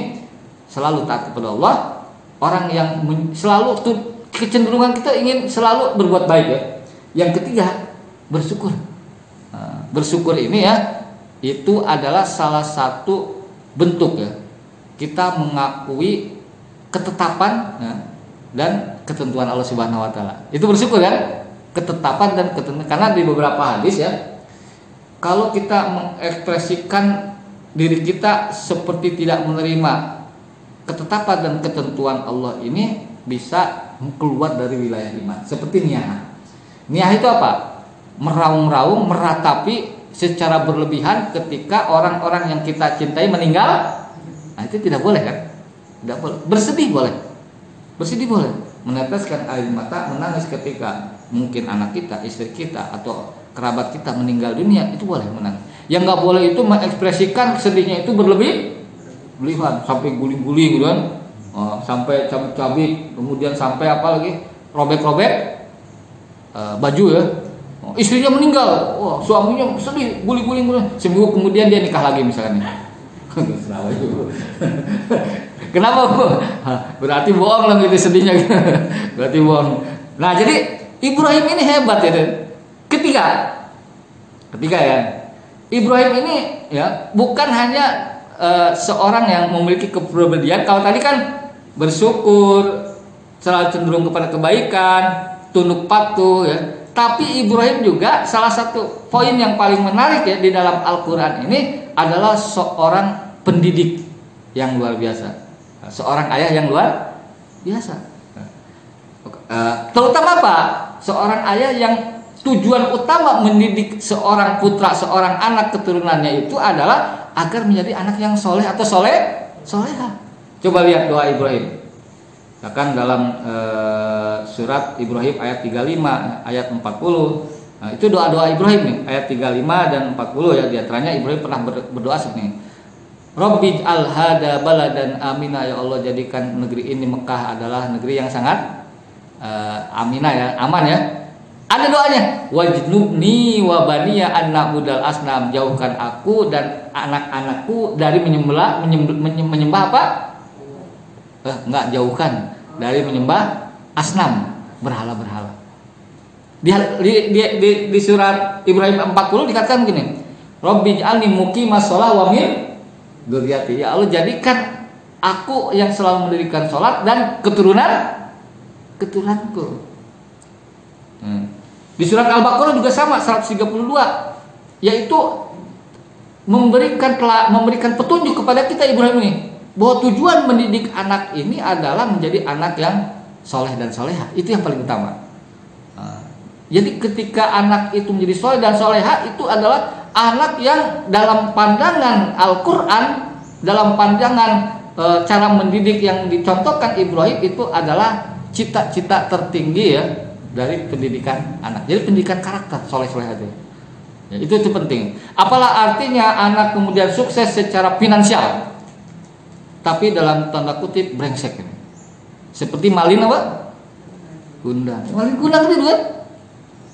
selalu taat kepada Allah. Orang yang selalu kecenderungan kita ingin selalu berbuat baik ya. Yang ketiga, bersyukur. Bersyukur ini ya, itu adalah salah satu bentuk ya, kita mengakui ketetapan ya, dan ketentuan Allah Subhanahu wa taala. Itu bersyukur ya, ketetapan dan ketentuan. Karena di beberapa hadis ya, kalau kita mengekspresikan diri kita seperti tidak menerima ketetapan dan ketentuan Allah ini, bisa keluar dari wilayah iman. Seperti niyah. Niyah itu apa? Meraung-raung, meratapi secara berlebihan ketika orang-orang yang kita cintai meninggal. Nah, itu tidak boleh kan? Tidak boleh. Bersedih boleh. Bersedih boleh. Meneteskan air mata, menangis ketika mungkin anak kita, istri kita atau kerabat kita meninggal dunia, itu boleh menangis. Yang nggak boleh itu mengekspresikan sedihnya itu berlebihan sampai guling-guling gitu kan. Sampai cabik-cabik, kemudian sampai apa lagi? Robek-robek baju ya. Istrinya meninggal, suaminya sedih, guling-guling, seminggu kemudian dia nikah lagi misalkan. Kenapa Bu? Berarti bohong lah gitu sedihnya. Berarti bohong. Nah jadi Ibrahim ini hebat ya. Ketiga ya. Ibrahim ini ya bukan hanya seorang yang memiliki kepribadian. Kalau tadi kan bersyukur, selalu cenderung kepada kebaikan, tunduk patuh ya. Tapi Ibrahim juga salah satu poin yang paling menarik ya di dalam Al-Qur'an ini adalah seorang pendidik yang luar biasa. Seorang ayah yang luar biasa. Terutama apa? Seorang ayah yang tujuan utama mendidik seorang putra, seorang anak keturunannya itu adalah agar menjadi anak yang soleh atau soleha. Coba lihat doa Ibrahim. Bahkan dalam surat Ibrahim ayat 35, ayat 40. Nah, itu doa-doa Ibrahim nih, ayat 35 dan 40 ya, di antaranya Ibrahim pernah berdoa seperti ini. Rabbi al-hada baladan amina, ya Allah jadikan negeri ini Mekah adalah negeri yang sangat aminah ya, aman ya. Ada doanya, wajnubni wa baniya an na'budal asnam, jauhkan aku dan anak-anakku dari menyembah apa? Enggak, jauhkan dari menyembah asnam, berhala-berhala. Di surat Ibrahim 40 dikatakan begini, Rabbi ij'alni muqimas shalah wa min dzurriyyati, ya Allah jadikan aku yang selalu mendirikan sholat dan keturunanku. Di surat Al-Baqarah juga sama 132, yaitu memberikan petunjuk kepada kita Ibrahim ini bahwa tujuan mendidik anak ini adalah menjadi anak yang soleh dan soleha. Itu yang paling utama. Jadi ketika anak itu menjadi soleh dan soleha, itu adalah anak yang dalam pandangan Al-Quran, dalam pandangan cara mendidik yang dicontohkan Ibrahim itu adalah cita-cita tertinggi ya dari pendidikan anak. Jadi pendidikan karakter soleh-soleha itu. Ya, itu penting. Apalah artinya anak kemudian sukses secara finansial, tapi dalam tanda kutip brengsek ini. Seperti malin apa? Gundang. Malin gundang itu kan?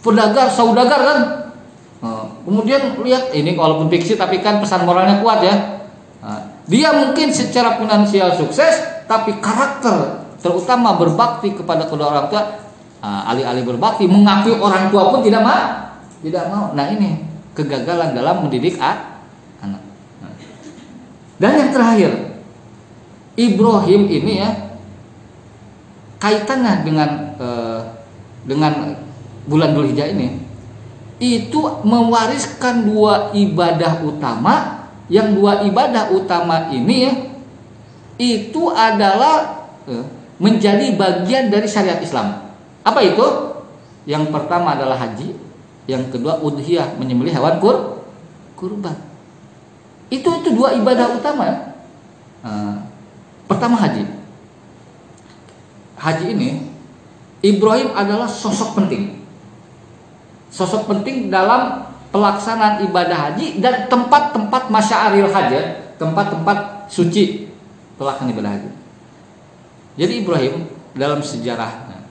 Pedagang, saudagar kan? Kemudian lihat ini walaupun fiksi tapi kan pesan moralnya kuat ya. Dia mungkin secara finansial sukses, tapi karakter terutama berbakti kepada kedua orang tua, alih-alih berbakti mengakui orang tua pun tidak mau. Nah ini kegagalan dalam mendidik anak. Dan yang terakhir, Ibrahim ini ya kaitannya dengan bulan Dzulhijjah ini itu mewariskan dua ibadah utama, yang dua ibadah utama ini ya itu adalah menjadi bagian dari syariat Islam. Apa itu? Yang pertama adalah haji, yang kedua udhiyah, menyembelih hewan kurban. Itu dua ibadah utama. Pertama haji. Haji ini Ibrahim adalah sosok penting. Sosok penting dalam pelaksanaan ibadah haji dan tempat-tempat masya'aril haji, tempat-tempat suci pelaksanaan ibadah haji. Jadi Ibrahim dalam sejarahnya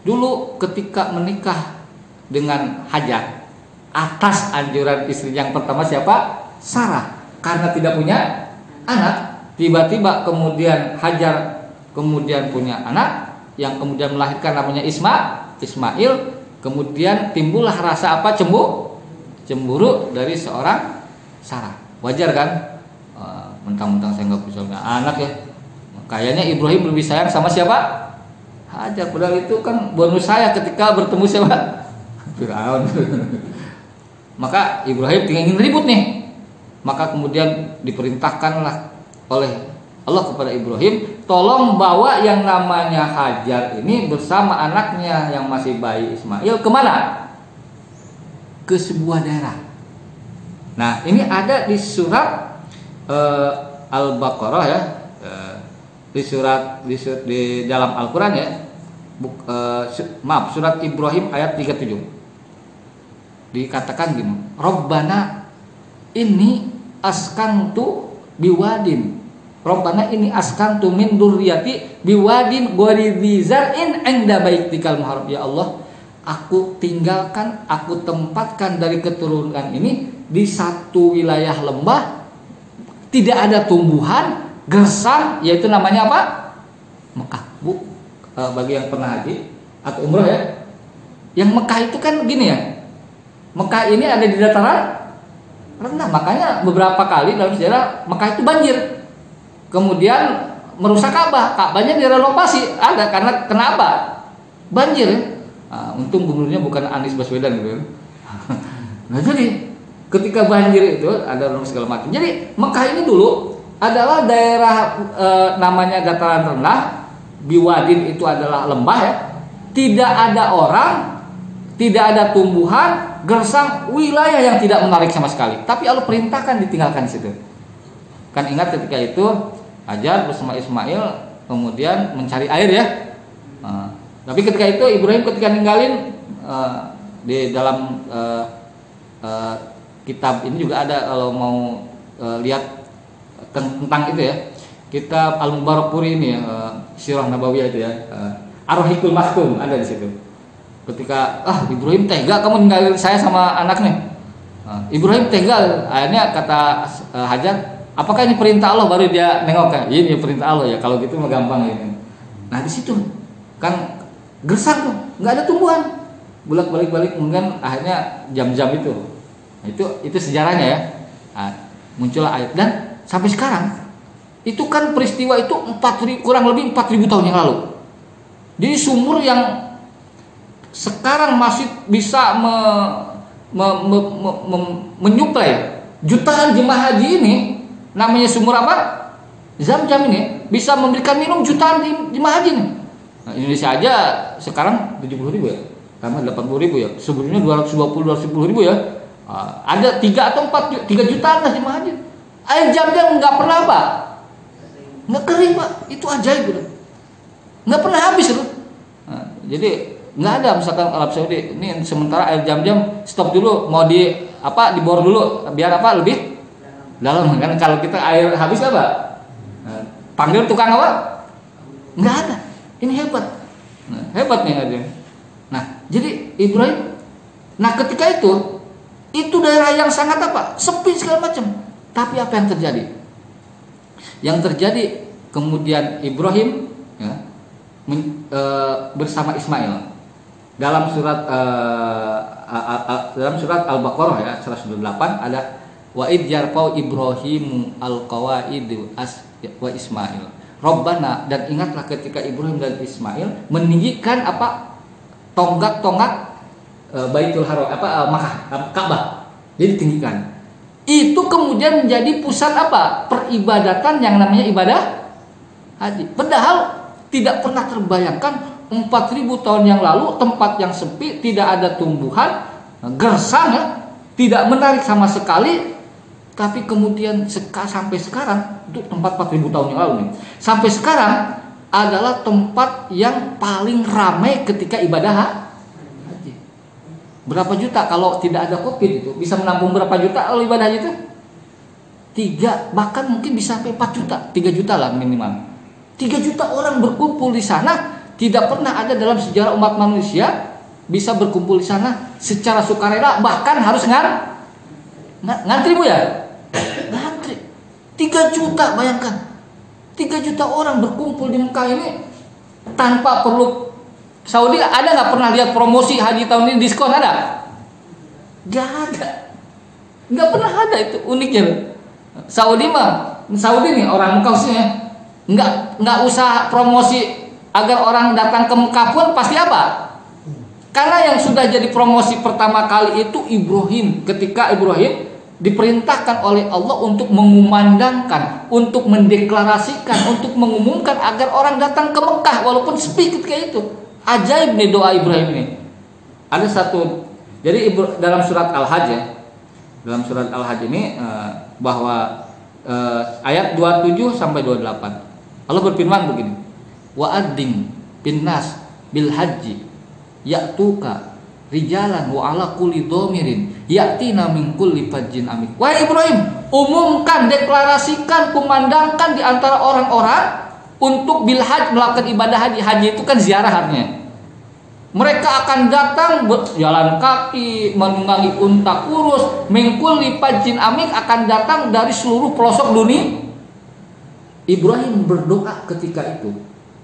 dulu ketika menikah dengan Hajar atas anjuran istri yang pertama siapa? Sarah, karena tidak punya anak, tiba-tiba kemudian Hajar kemudian punya anak yang kemudian melahirkan namanya Ismail. Kemudian timbullah rasa apa? Cemburu dari seorang Sarah. Wajar kan? Mentang-mentang saya nggak bisa punya anak ya. Kayaknya Ibrahim lebih sayang sama siapa? Hajar. Padahal itu kan bonus saya ketika bertemu siapa? Firaun. Maka Ibrahim ingin ribut nih. Maka kemudian diperintahkanlah oleh Allah kepada Ibrahim, tolong bawa yang namanya Hajar ini bersama anaknya yang masih bayi Ismail kemana? Ke sebuah daerah. Nah ini ada di surat Al-Baqarah ya, di dalam Al-Qur'an ya. Surat Ibrahim ayat 37. Dikatakan gini, Rabbana inni askantu biwadin. Rabbana inni askantu min dzurriyyati biwadin ghairi dzar'in 'inda baitikal muharram. Ya Allah, aku tempatkan dari keturunan ini di satu wilayah lembah, tidak ada tumbuhan, gersang, yaitu namanya apa? Mekah. Bu, bagi yang pernah haji atau umroh ya, yang Mekah itu kan gini ya, Mekah ini ada di dataran rendah, makanya beberapa kali dalam sejarah Mekah itu banjir, kemudian merusak Ka'bahnya direnovasi, ada karena kenapa? Banjir ya. Untung gubernurnya bukan Anies Baswedan gitu. Nah jadi ketika banjir itu ada segala macam. Jadi Mekah ini dulu adalah daerah namanya dataran rendah. Biwadin itu adalah lembah ya. Tidak ada orang, tidak ada tumbuhan, gersang, wilayah yang tidak menarik sama sekali. Tapi Allah perintahkan ditinggalkan di situ. Kan ingat ketika itu Hajar bersama Ismail kemudian mencari air ya. Tapi ketika itu Ibrahim ketika ninggalin di dalam kitab ini juga ada, kalau mau lihat tentang itu ya, kitab Al-Mubarakpuri ini ya, Sirah Nabawiyah itu ya, Ar-Rahiqul Maktum ada di situ. Ketika Ibrahim tega kamu ninggalin saya sama anaknya. Ibrahim tega, akhirnya kata Hajar, apakah ini perintah Allah? Baru dia nengok kan, ini perintah Allah ya, kalau gitu mah gampang ini. Nah di situ kan gersang tuh, nggak ada tumbuhan, bolak-balik kemudian akhirnya jam-jam itu. Nah, itu sejarahnya ya. Muncullah ayat, dan sampai sekarang itu kan peristiwa itu kurang lebih 4.000 tahun yang lalu. Jadi sumur yang sekarang masih bisa menyuplai jutaan jemaah haji ini, namanya sumur apa? Zam-Zam ini bisa memberikan minum jutaan jemaah haji ini. Nah, Indonesia aja sekarang 70.000 ya, tambah 80.000 ya. Sebelumnya 220-210.000 ya. Ada 3 atau 4 3 jutaan lah jemaah haji. Air Zam-Zam nggak pernah apa? Nggak kering Pak, itu ajaib udah. Nggak pernah habis loh. Nah, jadi nggak ada misalkan Arab Saudi ini sementara air Zam-Zam stop dulu, mau dibor dulu biar apa lebih dalam kan. Kalau kita air habis apa? Nah, panggil tukang apa? Nggak ada. Ini hebat. Nah, hebat nih aja. Nah, jadi Ibrahim, nah ketika itu daerah yang sangat apa? Sepi segala macam. Tapi apa yang terjadi? Yang terjadi kemudian Ibrahim ya, bersama Ismail dalam surat Al-Baqarah ya 108 ada wa id yarfau Ibrahimu al-qawaidu wa Ismail Rabbana, dan ingatlah ketika Ibrahim dan Ismail meninggikan apa? Tonggak-tonggak Baitul Haram Ka'bah. Jadi tinggikan. Itu kemudian menjadi pusat apa? Peribadatan yang namanya ibadah haji. Padahal tidak pernah terbayangkan 4.000 tahun yang lalu tempat yang sepi, tidak ada tumbuhan, gersang ya, tidak menarik sama sekali. Tapi kemudian sampai sekarang, itu tempat 4.000 tahun yang lalu nih, sampai sekarang adalah tempat yang paling ramai ketika ibadah haji. Berapa juta kalau tidak ada Covid itu bisa menampung berapa juta kalau ibadah haji itu? 3, bahkan mungkin bisa sampai 4 juta, 3 juta lah minimal. 3 juta orang berkumpul di sana, tidak pernah ada dalam sejarah umat manusia bisa berkumpul di sana secara sukarela, bahkan harus ngantri Bu ya? Ngantri. 3 juta, bayangkan. 3 juta orang berkumpul di Mekah ini tanpa perlu. Saudi ada nggak pernah lihat promosi haji tahun ini diskon ada? Nggak ada, nggak pernah ada. Itu uniknya. Saudi nih orang Mekah sih ya, nggak usah promosi agar orang datang ke Mekah pun pasti apa? Karena yang sudah jadi promosi pertama kali itu Ibrahim, ketika Ibrahim diperintahkan oleh Allah untuk mengumandangkan, untuk mendeklarasikan, untuk mengumumkan agar orang datang ke Mekah walaupun sepi ketika itu. Ajaib nih doa Ibrahim ini. Ada satu, jadi dalam surat Al-Hajj ya, dalam surat Al-Hajj ini bahwa ayat 27 sampai 28. Allah berfirman begini, wa adding binnas bil haji ya'tuka rijalan wa ala kulli dhamirin ya'tina min kulli fajjin amik. Wahai Ibrahim, umumkan, deklarasikan, kumandangkan di antara orang-orang untuk bil haji, melakukan ibadah haji. Haji itu kan ziarah artinya. Mereka akan datang berjalan kaki, menunggangi unta kurus, min kulli fajjin amik, akan datang dari seluruh pelosok dunia. Ibrahim berdoa ketika itu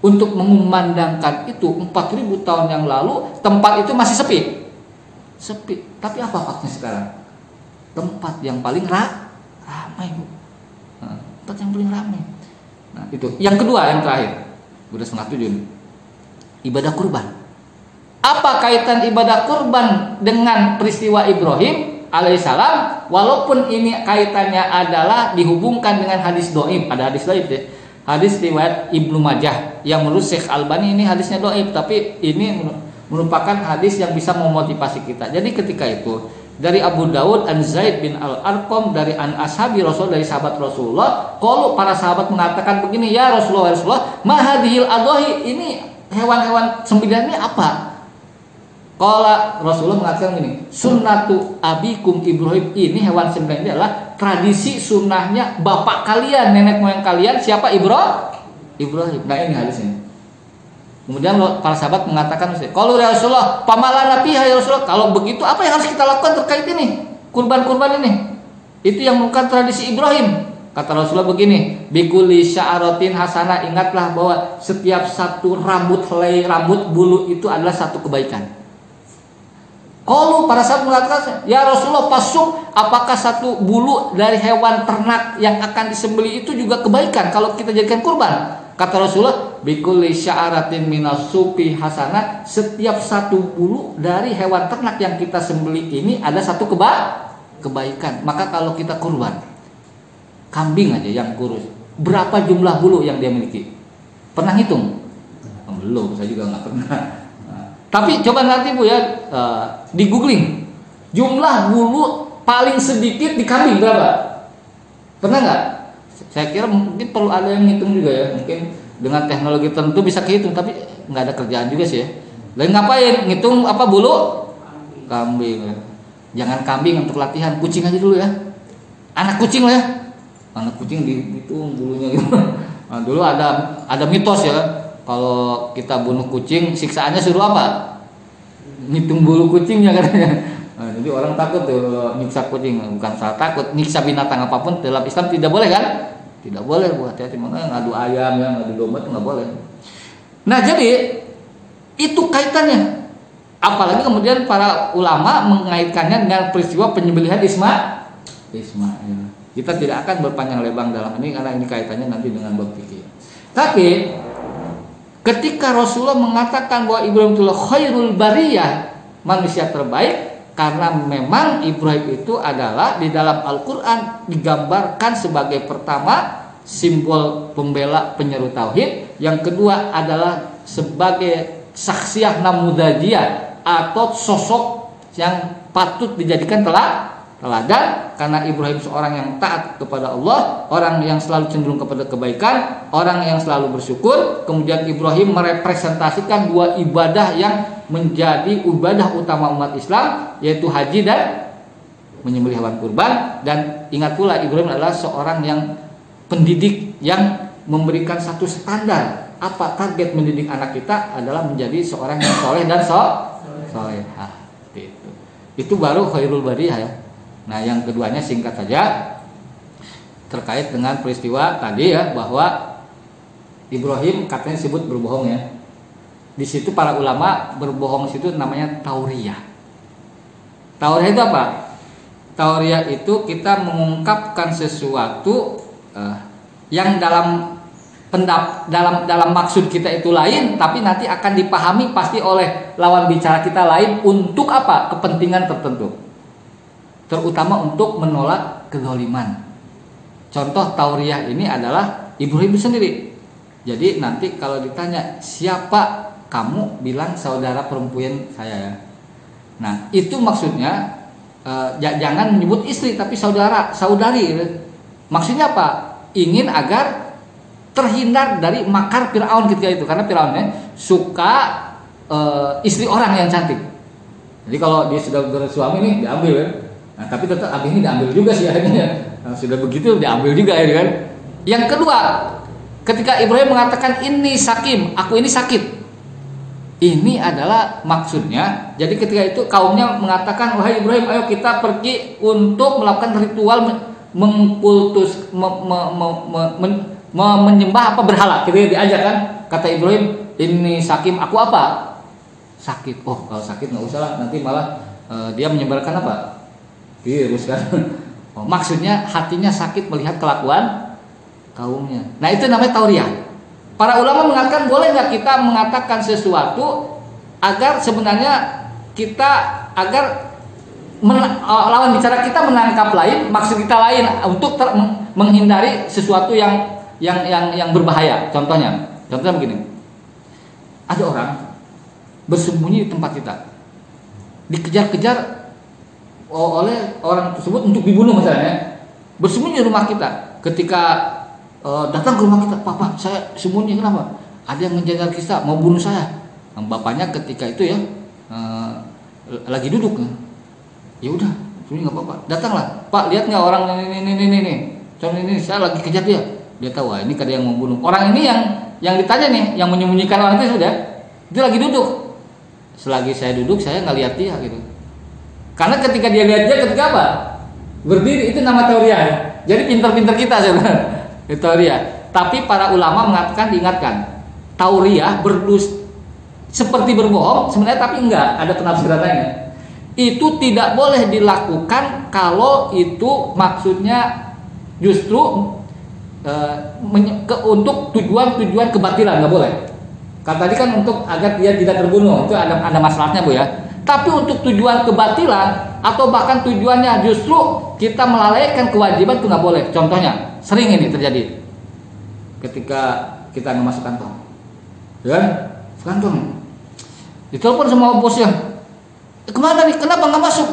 untuk mengumandangkan itu 4.000 tahun yang lalu. Tempat itu masih sepi. Tapi apa faktanya sekarang? Tempat yang paling ramai, Bu. Tempat yang paling ramai. Nah, itu. Yang kedua, yang terakhir. Udah 6:30 nih. Ibadah kurban. Apa kaitan ibadah kurban dengan peristiwa Ibrahim alaihissalam? Walaupun ini kaitannya adalah dihubungkan dengan hadis doib. Ada hadis doib ya. Hadis riwayat Ibnu Majah yang menurut Syekh Albani ini hadisnya doib, tapi ini merupakan hadis yang bisa memotivasi kita. Jadi ketika itu dari Abu Dawud an Zaid bin Al-Arqam dari an ashabi Rasul, dari sahabat Rasulullah, kalau para sahabat mengatakan begini, ya Rasulullah, ma hadhil adhi, ini hewan-hewan sembilan ini apa? Kalau Rasulullah mengatakan begini, sunnatu abikum Ibrahim, ini hewan sembilan ini adalah tradisi sunnahnya bapak kalian, nenek moyang kalian, siapa? Ibrahim. Nah ini hadisnya. Kemudian para sahabat mengatakan, kalau Rasulullah pamalana fiha ya Rasulullah, kalau begitu apa yang harus kita lakukan terkait ini kurban-kurban ini? Itu yang bukan tradisi Ibrahim. Kata Rasulullah begini, bikuli sya'aratin hasanah, ingatlah bahwa setiap satu rambut helai, rambut bulu itu adalah satu kebaikan. Kalau para sahabat mengatakan, ya Rasulullah pasuk, apakah satu bulu dari hewan ternak yang akan disembelih itu juga kebaikan kalau kita jadikan kurban? Kata Rasulullah, bikulli sya'aratin minas supi hasanah, setiap satu bulu dari hewan ternak yang kita sembelih ini ada satu kebaikan. Maka kalau kita kurban kambing aja yang kurus, berapa jumlah bulu yang dia miliki? Pernah hitung? Belum, saya juga nggak pernah. Tapi coba nanti Bu ya, di googling jumlah bulu paling sedikit di kambing berapa? Pernah nggak? Saya kira mungkin perlu ada yang ngitung juga ya. Mungkin dengan teknologi tertentu bisa kehitung, tapi nggak ada kerjaan juga sih ya. Lain ngapain? Ngitung apa bulu? Kambing. Jangan kambing untuk latihan, kucing aja dulu ya. Anak kucing lah ya. Anak kucing dihitung bulunya gitu. Nah, dulu ada mitos ya. Kalau kita bunuh kucing, siksaannya suruh apa? Ngitung bulu kucingnya katanya. Nah, jadi orang takut tuh nyiksa kucing, bukan salah takut, nyiksa binatang apapun dalam Islam tidak boleh kan? Tidak boleh, Bu, hati-hati, makanya ngadu ayam ya, ngadu domba itu nggak boleh. Nah, jadi itu kaitannya. Apalagi kemudian para ulama mengaitkannya dengan peristiwa penyembelihan Ismail. Kita tidak akan berpanjang lebar dalam ini karena ini kaitannya nanti dengan bab fikih. Tapi ketika Rasulullah mengatakan bahwa Ibrahim itu khairul bariyah, manusia terbaik, karena memang Ibrahim itu adalah di dalam Al-Quran digambarkan sebagai pertama simbol pembela penyeru tauhid, yang kedua adalah sebagai saksiyah namudajiyah atau sosok yang patut dijadikan teladan, karena Ibrahim seorang yang taat kepada Allah, orang yang selalu cenderung kepada kebaikan, orang yang selalu bersyukur. Kemudian Ibrahim merepresentasikan dua ibadah yang menjadi ibadah utama umat Islam, yaitu haji dan menyembelih hewan kurban. Dan ingat pula Ibrahim adalah seorang yang pendidik yang memberikan satu standar. Apa target mendidik anak kita adalah menjadi seorang yang soleh dan solehah. Itu baru khairul bariyah ya. Nah, yang keduanya singkat saja terkait dengan peristiwa tadi ya, bahwa Ibrahim katanya disebut berbohong ya. Di situ para ulama berbohong situ namanya tauriyah. Tauriyah itu apa? Tauriyah itu kita mengungkapkan sesuatu yang dalam maksud kita itu lain, tapi nanti akan dipahami pasti oleh lawan bicara kita lain untuk apa? Kepentingan tertentu. Terutama untuk menolak kezaliman. Contoh tauriyah ini adalah Ibrahim sendiri. Jadi nanti kalau ditanya siapa kamu, bilang saudara perempuan saya ya. Nah itu maksudnya jangan menyebut istri tapi saudari. Maksudnya apa? Ingin agar terhindar dari makar Firaun ketika itu, karena Firaunnya suka istri orang yang cantik. Jadi kalau dia sudah bersuami nih diambil kan. Nah, tapi tetap abis ini diambil juga sih akhirnya. Nah, sudah begitu diambil juga ya kan. Yang kedua, ketika Ibrahim mengatakan ini sakim, aku ini sakit. Ini adalah maksudnya. Jadi ketika itu kaumnya mengatakan, wahai Ibrahim, ayo kita pergi untuk melakukan ritual mengkultus, menyembah apa berhala. Kita diajak kan. Kata Ibrahim, ini sakim, aku apa? Sakit. Oh, kalau sakit nggak usah lah, nanti malah dia menyebarkan apa? Virus kan. Oh, maksudnya hatinya sakit melihat kelakuan kaumnya. Nah, itu namanya tauriah. Para ulama mengatakan boleh nggak kita mengatakan sesuatu agar sebenarnya kita agar lawan bicara kita menangkap lain, maksud kita lain untuk menghindari sesuatu yang berbahaya. Contohnya begini. Ada orang bersembunyi di tempat kita, dikejar-kejar oleh orang tersebut untuk dibunuh misalnya, bersembunyi di rumah kita. Ketika datang ke rumah kita, papa saya sembunyi, kenapa? Ada yang menjaga kita mau bunuh saya. Nah, bapaknya ketika itu ya lagi duduk, ya udah sembunyi nggak apa-apa. Datanglah, pak lihat nggak orang ini saya lagi kejar dia. Dia tahu, wah ini ada yang mau bunuh. Orang ini yang ditanya nih, yang menyembunyikan orang itu sudah, dia lagi duduk. Selagi saya duduk saya nggak lihat dia gitu. Karena ketika dia lihat dia ketika apa? Berdiri, itu nama tauriah. Jadi pintar-pintar kita sebenarnya. Tauriah. Tapi para ulama mengatakan, diingatkan, tauriah seperti berbohong sebenarnya, tapi enggak, ada penafsiran lainnya. Itu tidak boleh dilakukan kalau itu maksudnya justru untuk tujuan kebatilan, nggak boleh. Kan tadi kan untuk agar dia tidak terbunuh, itu ada masalahnya Bu ya. Tapi untuk tujuan kebatilan atau bahkan tujuannya justru kita melalaikan kewajiban, itu nggak boleh. Contohnya sering ini terjadi ketika kita nggak masuk kantor, ya kantor, ditelepon sama bosnya, kemana nih? Kenapa nggak masuk?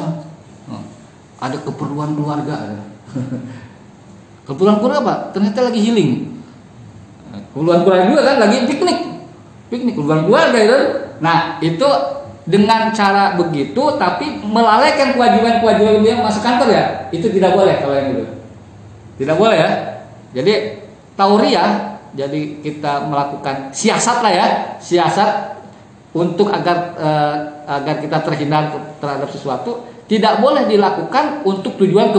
Ada keperluan keluarga. Keperluan keluarga apa? Ternyata lagi healing. Keperluan keluarga juga kan lagi piknik keperluan keluarga itu. Nah itu dengan cara begitu, tapi melalaikan kewajiban dia masuk kantor ya, itu tidak boleh kalau yang itu. Tidak boleh ya. Jadi tauriah, jadi kita melakukan siasat lah ya, siasat untuk agar kita terhindar terhadap sesuatu, tidak boleh dilakukan untuk tujuan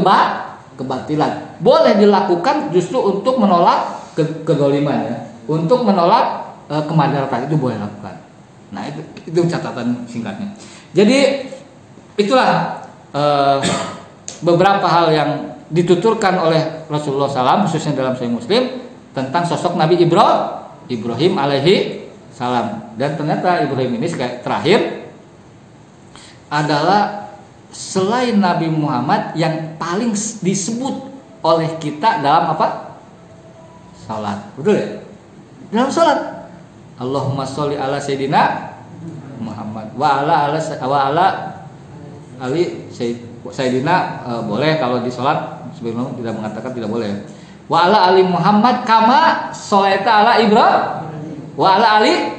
kebatilan. Boleh dilakukan justru untuk menolak kedoliman ya, untuk menolak kemadaratan, itu boleh lakukan. Nah itu catatan singkatnya. Jadi itulah beberapa hal yang dituturkan oleh Rasulullah SAW khususnya dalam Sahih Muslim tentang sosok Nabi Ibrahim alaihi salam. Dan ternyata Ibrahim ini terakhir adalah selain Nabi Muhammad yang paling disebut oleh kita dalam apa? Salat. Betul ya? Dalam salat. Allahumma sholli ala sayyidina Muhammad wa ala ali sayyidina, boleh kalau di salat sebelum tidak mengatakan tidak boleh. Wa ala ali Muhammad kama sholaita ala Ibrahim wa ala ali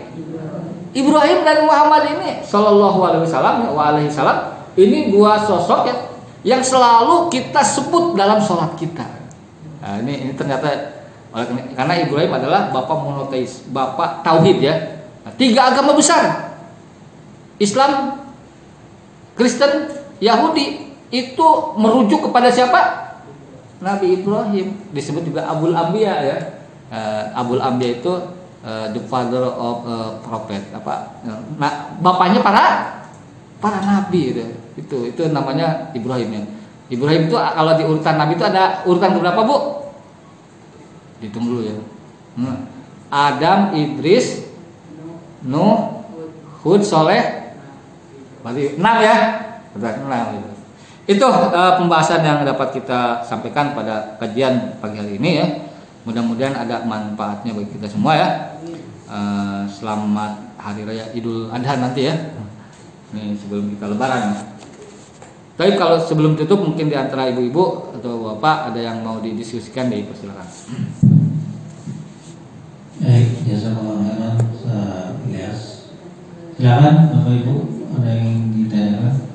Ibrahim dan Muhammad ini sallallahu alaihi wasallam wa alaihi salam, ini dua sosok yang selalu kita sebut dalam salat kita. Nah, ini ternyata karena Ibrahim adalah bapak monoteis, bapak tauhid ya. Nah, 3 agama besar, Islam, Kristen, Yahudi, itu merujuk kepada siapa? Nabi Ibrahim. Disebut juga Abul Anbiya ya. Abul Anbiya itu the father of prophet, apa? Nah, bapaknya para nabi itu namanya Ibrahim ya. Ibrahim itu kalau di urutan nabi itu ada urutan berapa Bu? Hitung dulu ya. Adam, Idris, Nuh, Hud, Soleh, berarti 6 ya. Betul, 6 gitu. Itu pembahasan yang dapat kita sampaikan pada kajian pagi hari ini ya. Mudah-mudahan ada manfaatnya bagi kita semua ya. Selamat Hari Raya Idul Adha nanti ya. Ini sebelum kita lebaran. Tapi kalau sebelum tutup mungkin di antara ibu-ibu atau bapak ada yang mau didiskusikan, dipersilakan. Jazakallah Ilyas. Silakan Bapak Ibu, ada yang ditanyakan?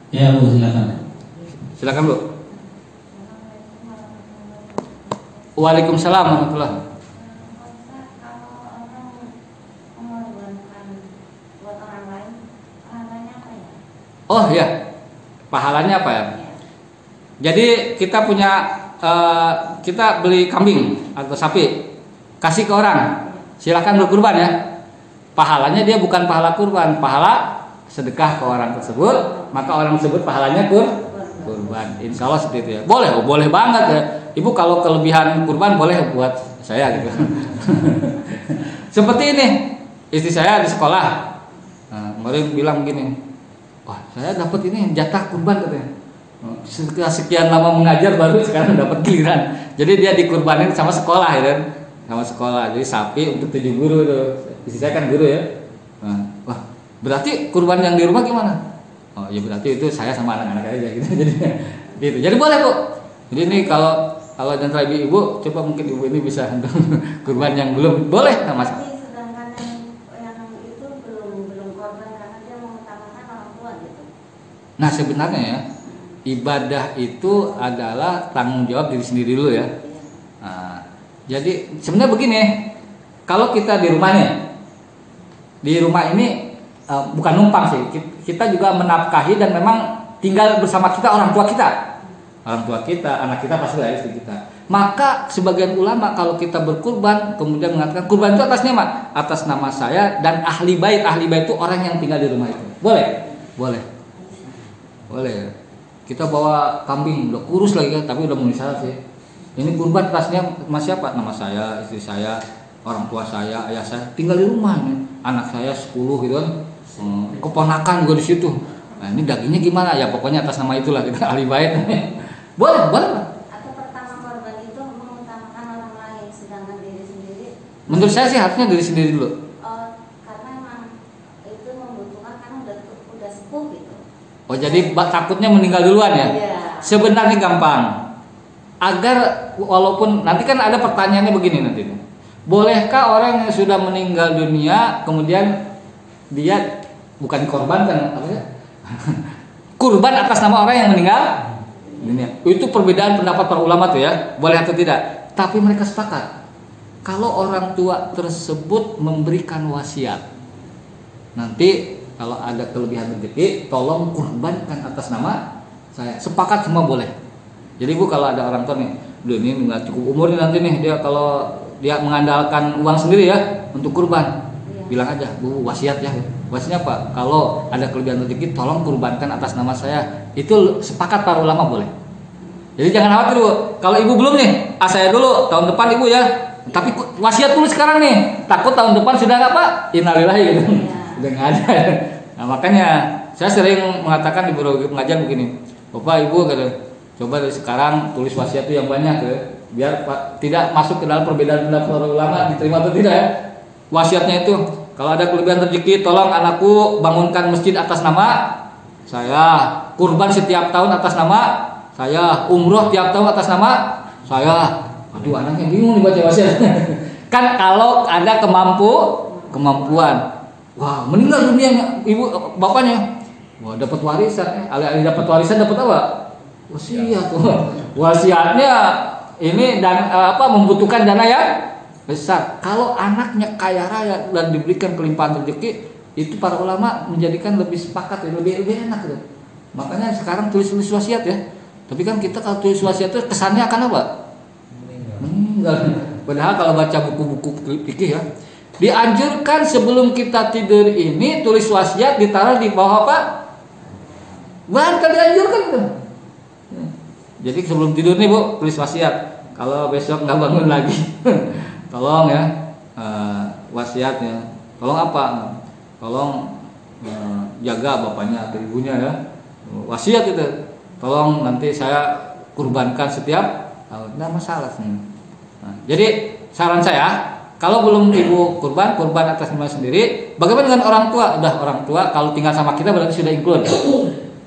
Ya Bu, silakan. Silakan Bu. Waalaikumsalam warahmatullahi. Oh ya, pahalanya apa ya? Jadi kita punya kita beli kambing atau sapi, kasih ke orang, silakan berkurban ya. Pahalanya dia bukan pahala kurban, pahala sedekah ke orang tersebut, maka orang tersebut pahalanya kurban. Insya Allah seperti itu ya. Boleh banget ya. Ibu kalau kelebihan kurban boleh buat saya gitu. Seperti ini, istri saya di sekolah, kemarin bilang begini, wah saya dapat ini jatah kurban katanya. Sekian lama mengajar baru sekarang dapat giliran. Jadi dia dikurbanin sama sekolah ya kan? Sama sekolah. Jadi sapi untuk 7 guru itu. Istri saya kan guru ya. Wah, berarti kurban yang di rumah gimana? Oh, ya berarti itu saya sama anak-anak aja gitu. Jadi gitu. Jadi boleh, Bu. Jadi ini kalau dan ibu coba mungkin ibu ini bisa kurban yang belum boleh Mas. Sedangkan yang itu belum korban karena dia mengutamakan orang tua gitu. Nah, sebenarnya ya ibadah itu adalah tanggung jawab diri sendiri dulu ya. Nah, jadi sebenarnya begini, kalau kita di rumah ini bukan numpang sih, kita juga menafkahi dan memang tinggal bersama kita orang tua kita, anak kita pasti lah istri kita. Maka sebagian ulama kalau kita berkurban kemudian mengatakan kurban itu atas nama saya dan ahli bait itu orang yang tinggal di rumah itu. Boleh. Kita bawa kambing udah kurus lagi kan, tapi udah memenuhi syarat sih. Ini kurban atasnya mas siapa? Nama saya, istri saya, orang tua saya, ayah saya tinggal di rumah nih. Anak saya 10 gitu kan. Keponakan juga di situ. Nah, ini dagingnya gimana? Ya pokoknya atas nama itulah kita ahli bait. boleh. Atau pertama korban itu mengutamakan orang lain sedangkan diri sendiri. Menurut saya sih harusnya diri sendiri dulu. Karena memang itu membutuhkan karena udah sepuh gitu. Oh jadi takutnya meninggal duluan ya? Iya. Sebenarnya gampang. Agar walaupun nanti kan ada pertanyaannya begini nanti. Bolehkah orang yang sudah meninggal dunia kemudian dia bukan dikorbankan apa ya? Kurban atas nama orang yang meninggal dunia. Itu perbedaan pendapat para ulama tuh ya, boleh atau tidak. Tapi mereka sepakat kalau orang tua tersebut memberikan wasiat, nanti kalau ada kelebihan rezeki tolong kurbankan atas nama saya. Sepakat semua boleh. Jadi Bu kalau ada orang tua nih, ini nggak cukup umur nih nanti nih dia kalau dia mengandalkan uang sendiri ya untuk kurban, bilang aja Bu wasiat ya. Wasiatnya apa? Kalau ada kelebihan rezeki tolong kurbankan atas nama saya. Itu sepakat para ulama boleh. Jadi jangan khawatir Bu. Kalau ibu belum nih, saya dulu tahun depan ibu ya. Tapi wasiat dulu sekarang nih. Takut tahun depan sudah nggak Pak? Innalillahi gitu. Udah nggak ada. Nah makanya saya sering mengatakan di beberapa pengajian begini, Bapak Ibu coba dari sekarang tulis wasiat itu yang banyak ya, biar tidak masuk ke dalam perbedaan pendapat para ulama diterima atau tidak ya. Wasiatnya itu kalau ada kelebihan rezeki tolong anakku bangunkan masjid atas nama saya, kurban setiap tahun atas nama saya, umroh tiap tahun atas nama saya. Aduh anaknya bingung nih baca wasiat. Kan kalau ada kemampuan. Wah, meninggal dunia ibu bapaknya. Wah, dapat warisan. Alih-alih dapat warisan dapat apa? Wasiat. Wasiatnya ini dan membutuhkan dana ya besar. Kalau anaknya kaya raya dan diberikan kelimpahan rezeki, itu para ulama menjadikan lebih sepakat ya, lebih enak gitu. Makanya sekarang tulis wasiat ya. Tapi kan kita kalau tulis wasiat itu kesannya akan apa? Meninggal. Padahal kalau baca buku-buku fikih ya, dianjurkan sebelum kita tidur ini tulis wasiat ditaruh di bawah apa? Bahkan dianjurkan gitu. Jadi sebelum tidur nih Bu tulis wasiat. Kalau besok nggak bangun lagi, tolong ya wasiatnya. Tolong apa? Tolong jaga bapaknya atau ibunya ya. Wasiat itu. Tolong nanti saya kurbankan setiap tahun. Nggak masalah sih. Nah, jadi saran saya, kalau belum ibu kurban atas nama sendiri. Bagaimana dengan orang tua? Udah orang tua kalau tinggal sama kita berarti sudah include.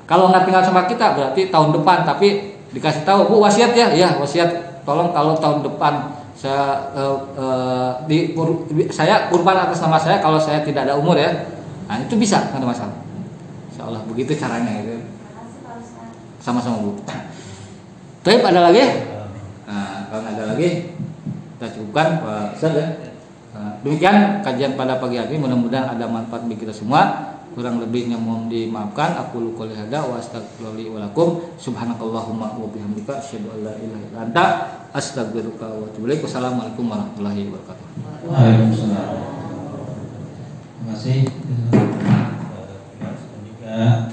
Kalau nggak tinggal sama kita berarti tahun depan. Tapi dikasih tahu Bu wasiat ya, wasiat. Tolong kalau tahun depan Saya saya kurban atas nama saya kalau saya tidak ada umur ya. Nah, itu bisa, nggak ada masalah. Insya Allah begitu caranya gitu. Makasih Pak Ustaz. Sama-sama Bu. Baik, ada lagi? Nah, kalau nggak ada lagi kita cukupkan Pak Ustaz ya. Demikian kajian pada pagi hari ini, mudah-mudahan ada manfaat bagi kita semua. Kurang lebihnya mohon dimaafkan. Aku qouli hada wa astaghfirullahi wa lakum. Subhanakallahumma wa bihamdika asyhadu an la ilaha illa anta astaghfiruka wa atubu ilaik. Wassalamualaikum warahmatullahi wabarakatuh. Waalaikumsalam. Terima kasih. Juga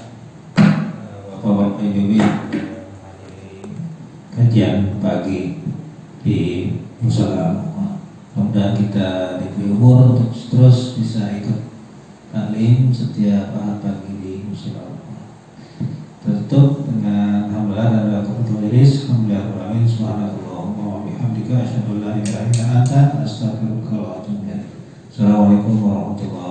Bapak-bapak Ibu hadiri kajian pagi di Musala. Mudah kita diberi umur untuk terus bisa ikut taklim setiap ahad pagi di Musala. Tutup dengan hamdalah dan doa kafatul majelis. Alhamdulillahirabbil alamin. Subhanallahumma wa bihamdika asyhadu an la ilaha illa anta astaghfiruka wa atubu ilaik. Assalamualaikum warahmatullahi wabarakatuh.